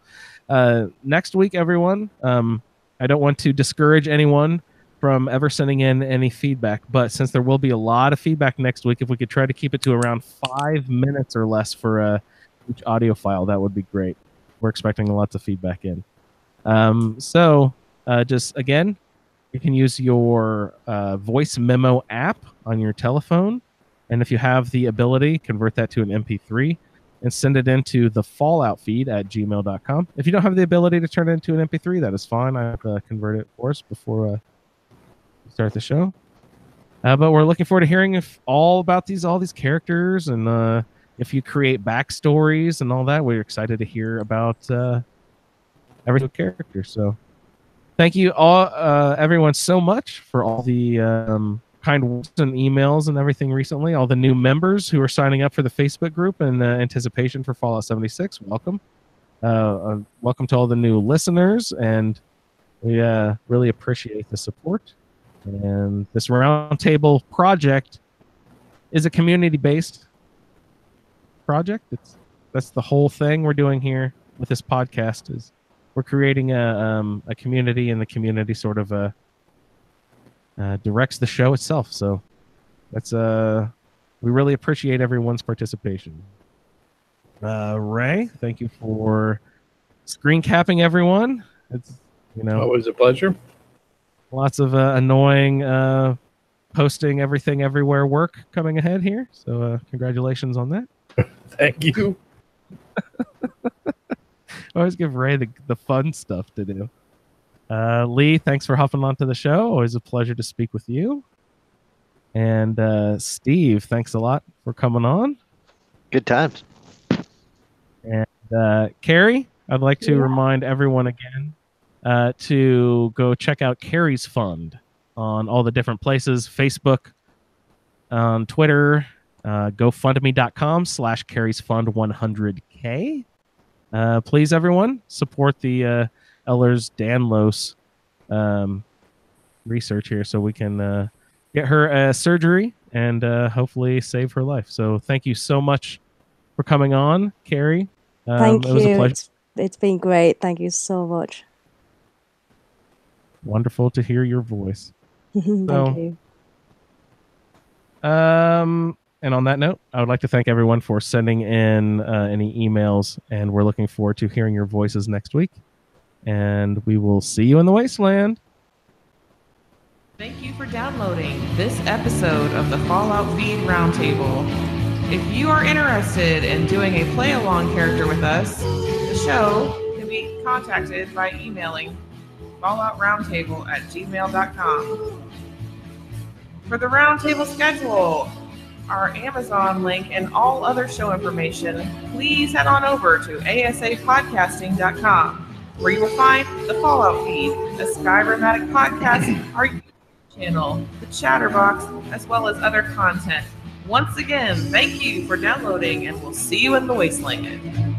next week, everyone, I don't want to discourage anyone from ever sending in any feedback, but since there will be a lot of feedback next week, if we could try to keep it to around 5 minutes or less for each audio file, that would be great. We're expecting lots of feedback in. So just again, you can use your voice memo app on your telephone, and if you have the ability, convert that to an MP3 and send it into the thefalloutfeed@gmail.com. If you don't have the ability to turn it into an MP3, that is fine. I have to convert it for us before we start the show. But we're looking forward to hearing all about all these characters, and if you create backstories and all that. We're excited to hear about every character. So thank you all, everyone, so much for all the kind words and emails and everything recently. All the new members who are signing up for the Facebook group in anticipation for Fallout 76. Welcome. Welcome to all the new listeners, and we really appreciate the support. And this roundtable project is a community-based project. That's the whole thing we're doing here with this podcast. Is we're creating a community, and the community sort of directs the show itself. So that's we really appreciate everyone's participation. Ray, thank you for screen capping everyone. It's always a pleasure. Lots of annoying posting everything everywhere work coming ahead here. So congratulations on that. Thank you. Always give Ray the fun stuff to do. Lee, thanks for hopping onto the show. Always a pleasure to speak with you. And Steve, thanks a lot for coming on. Good times. And Carrie, I'd like to Yeah. remind everyone again to go check out Carrie's Fund on all the different places, Facebook, on Twitter, gofundme.com/Carrie's Fund 100K. Please, everyone, support the Ehlers Danlos research here so we can get her surgery and hopefully save her life. So thank you so much for coming on, Carrie. Thank it was a you. pleasure. It's been great. Thank you so much. Wonderful to hear your voice. Thank you. And on that note, I would like to thank everyone for sending in any emails, and we're looking forward to hearing your voices next week. And we will see you in the wasteland. Thank you for downloading this episode of the Fallout Feed Roundtable. If you are interested in doing a play-along character with us, the show can be contacted by emailing falloutroundtable@gmail.com. For the roundtable schedule, our Amazon link, and all other show information, please head on over to asapodcasting.com, where you will find the Fallout Feed, the Skyrimatic podcast, our YouTube channel, the Chatterbox, as well as other content. Once again, thank you for downloading, and we'll see you in the wasteland.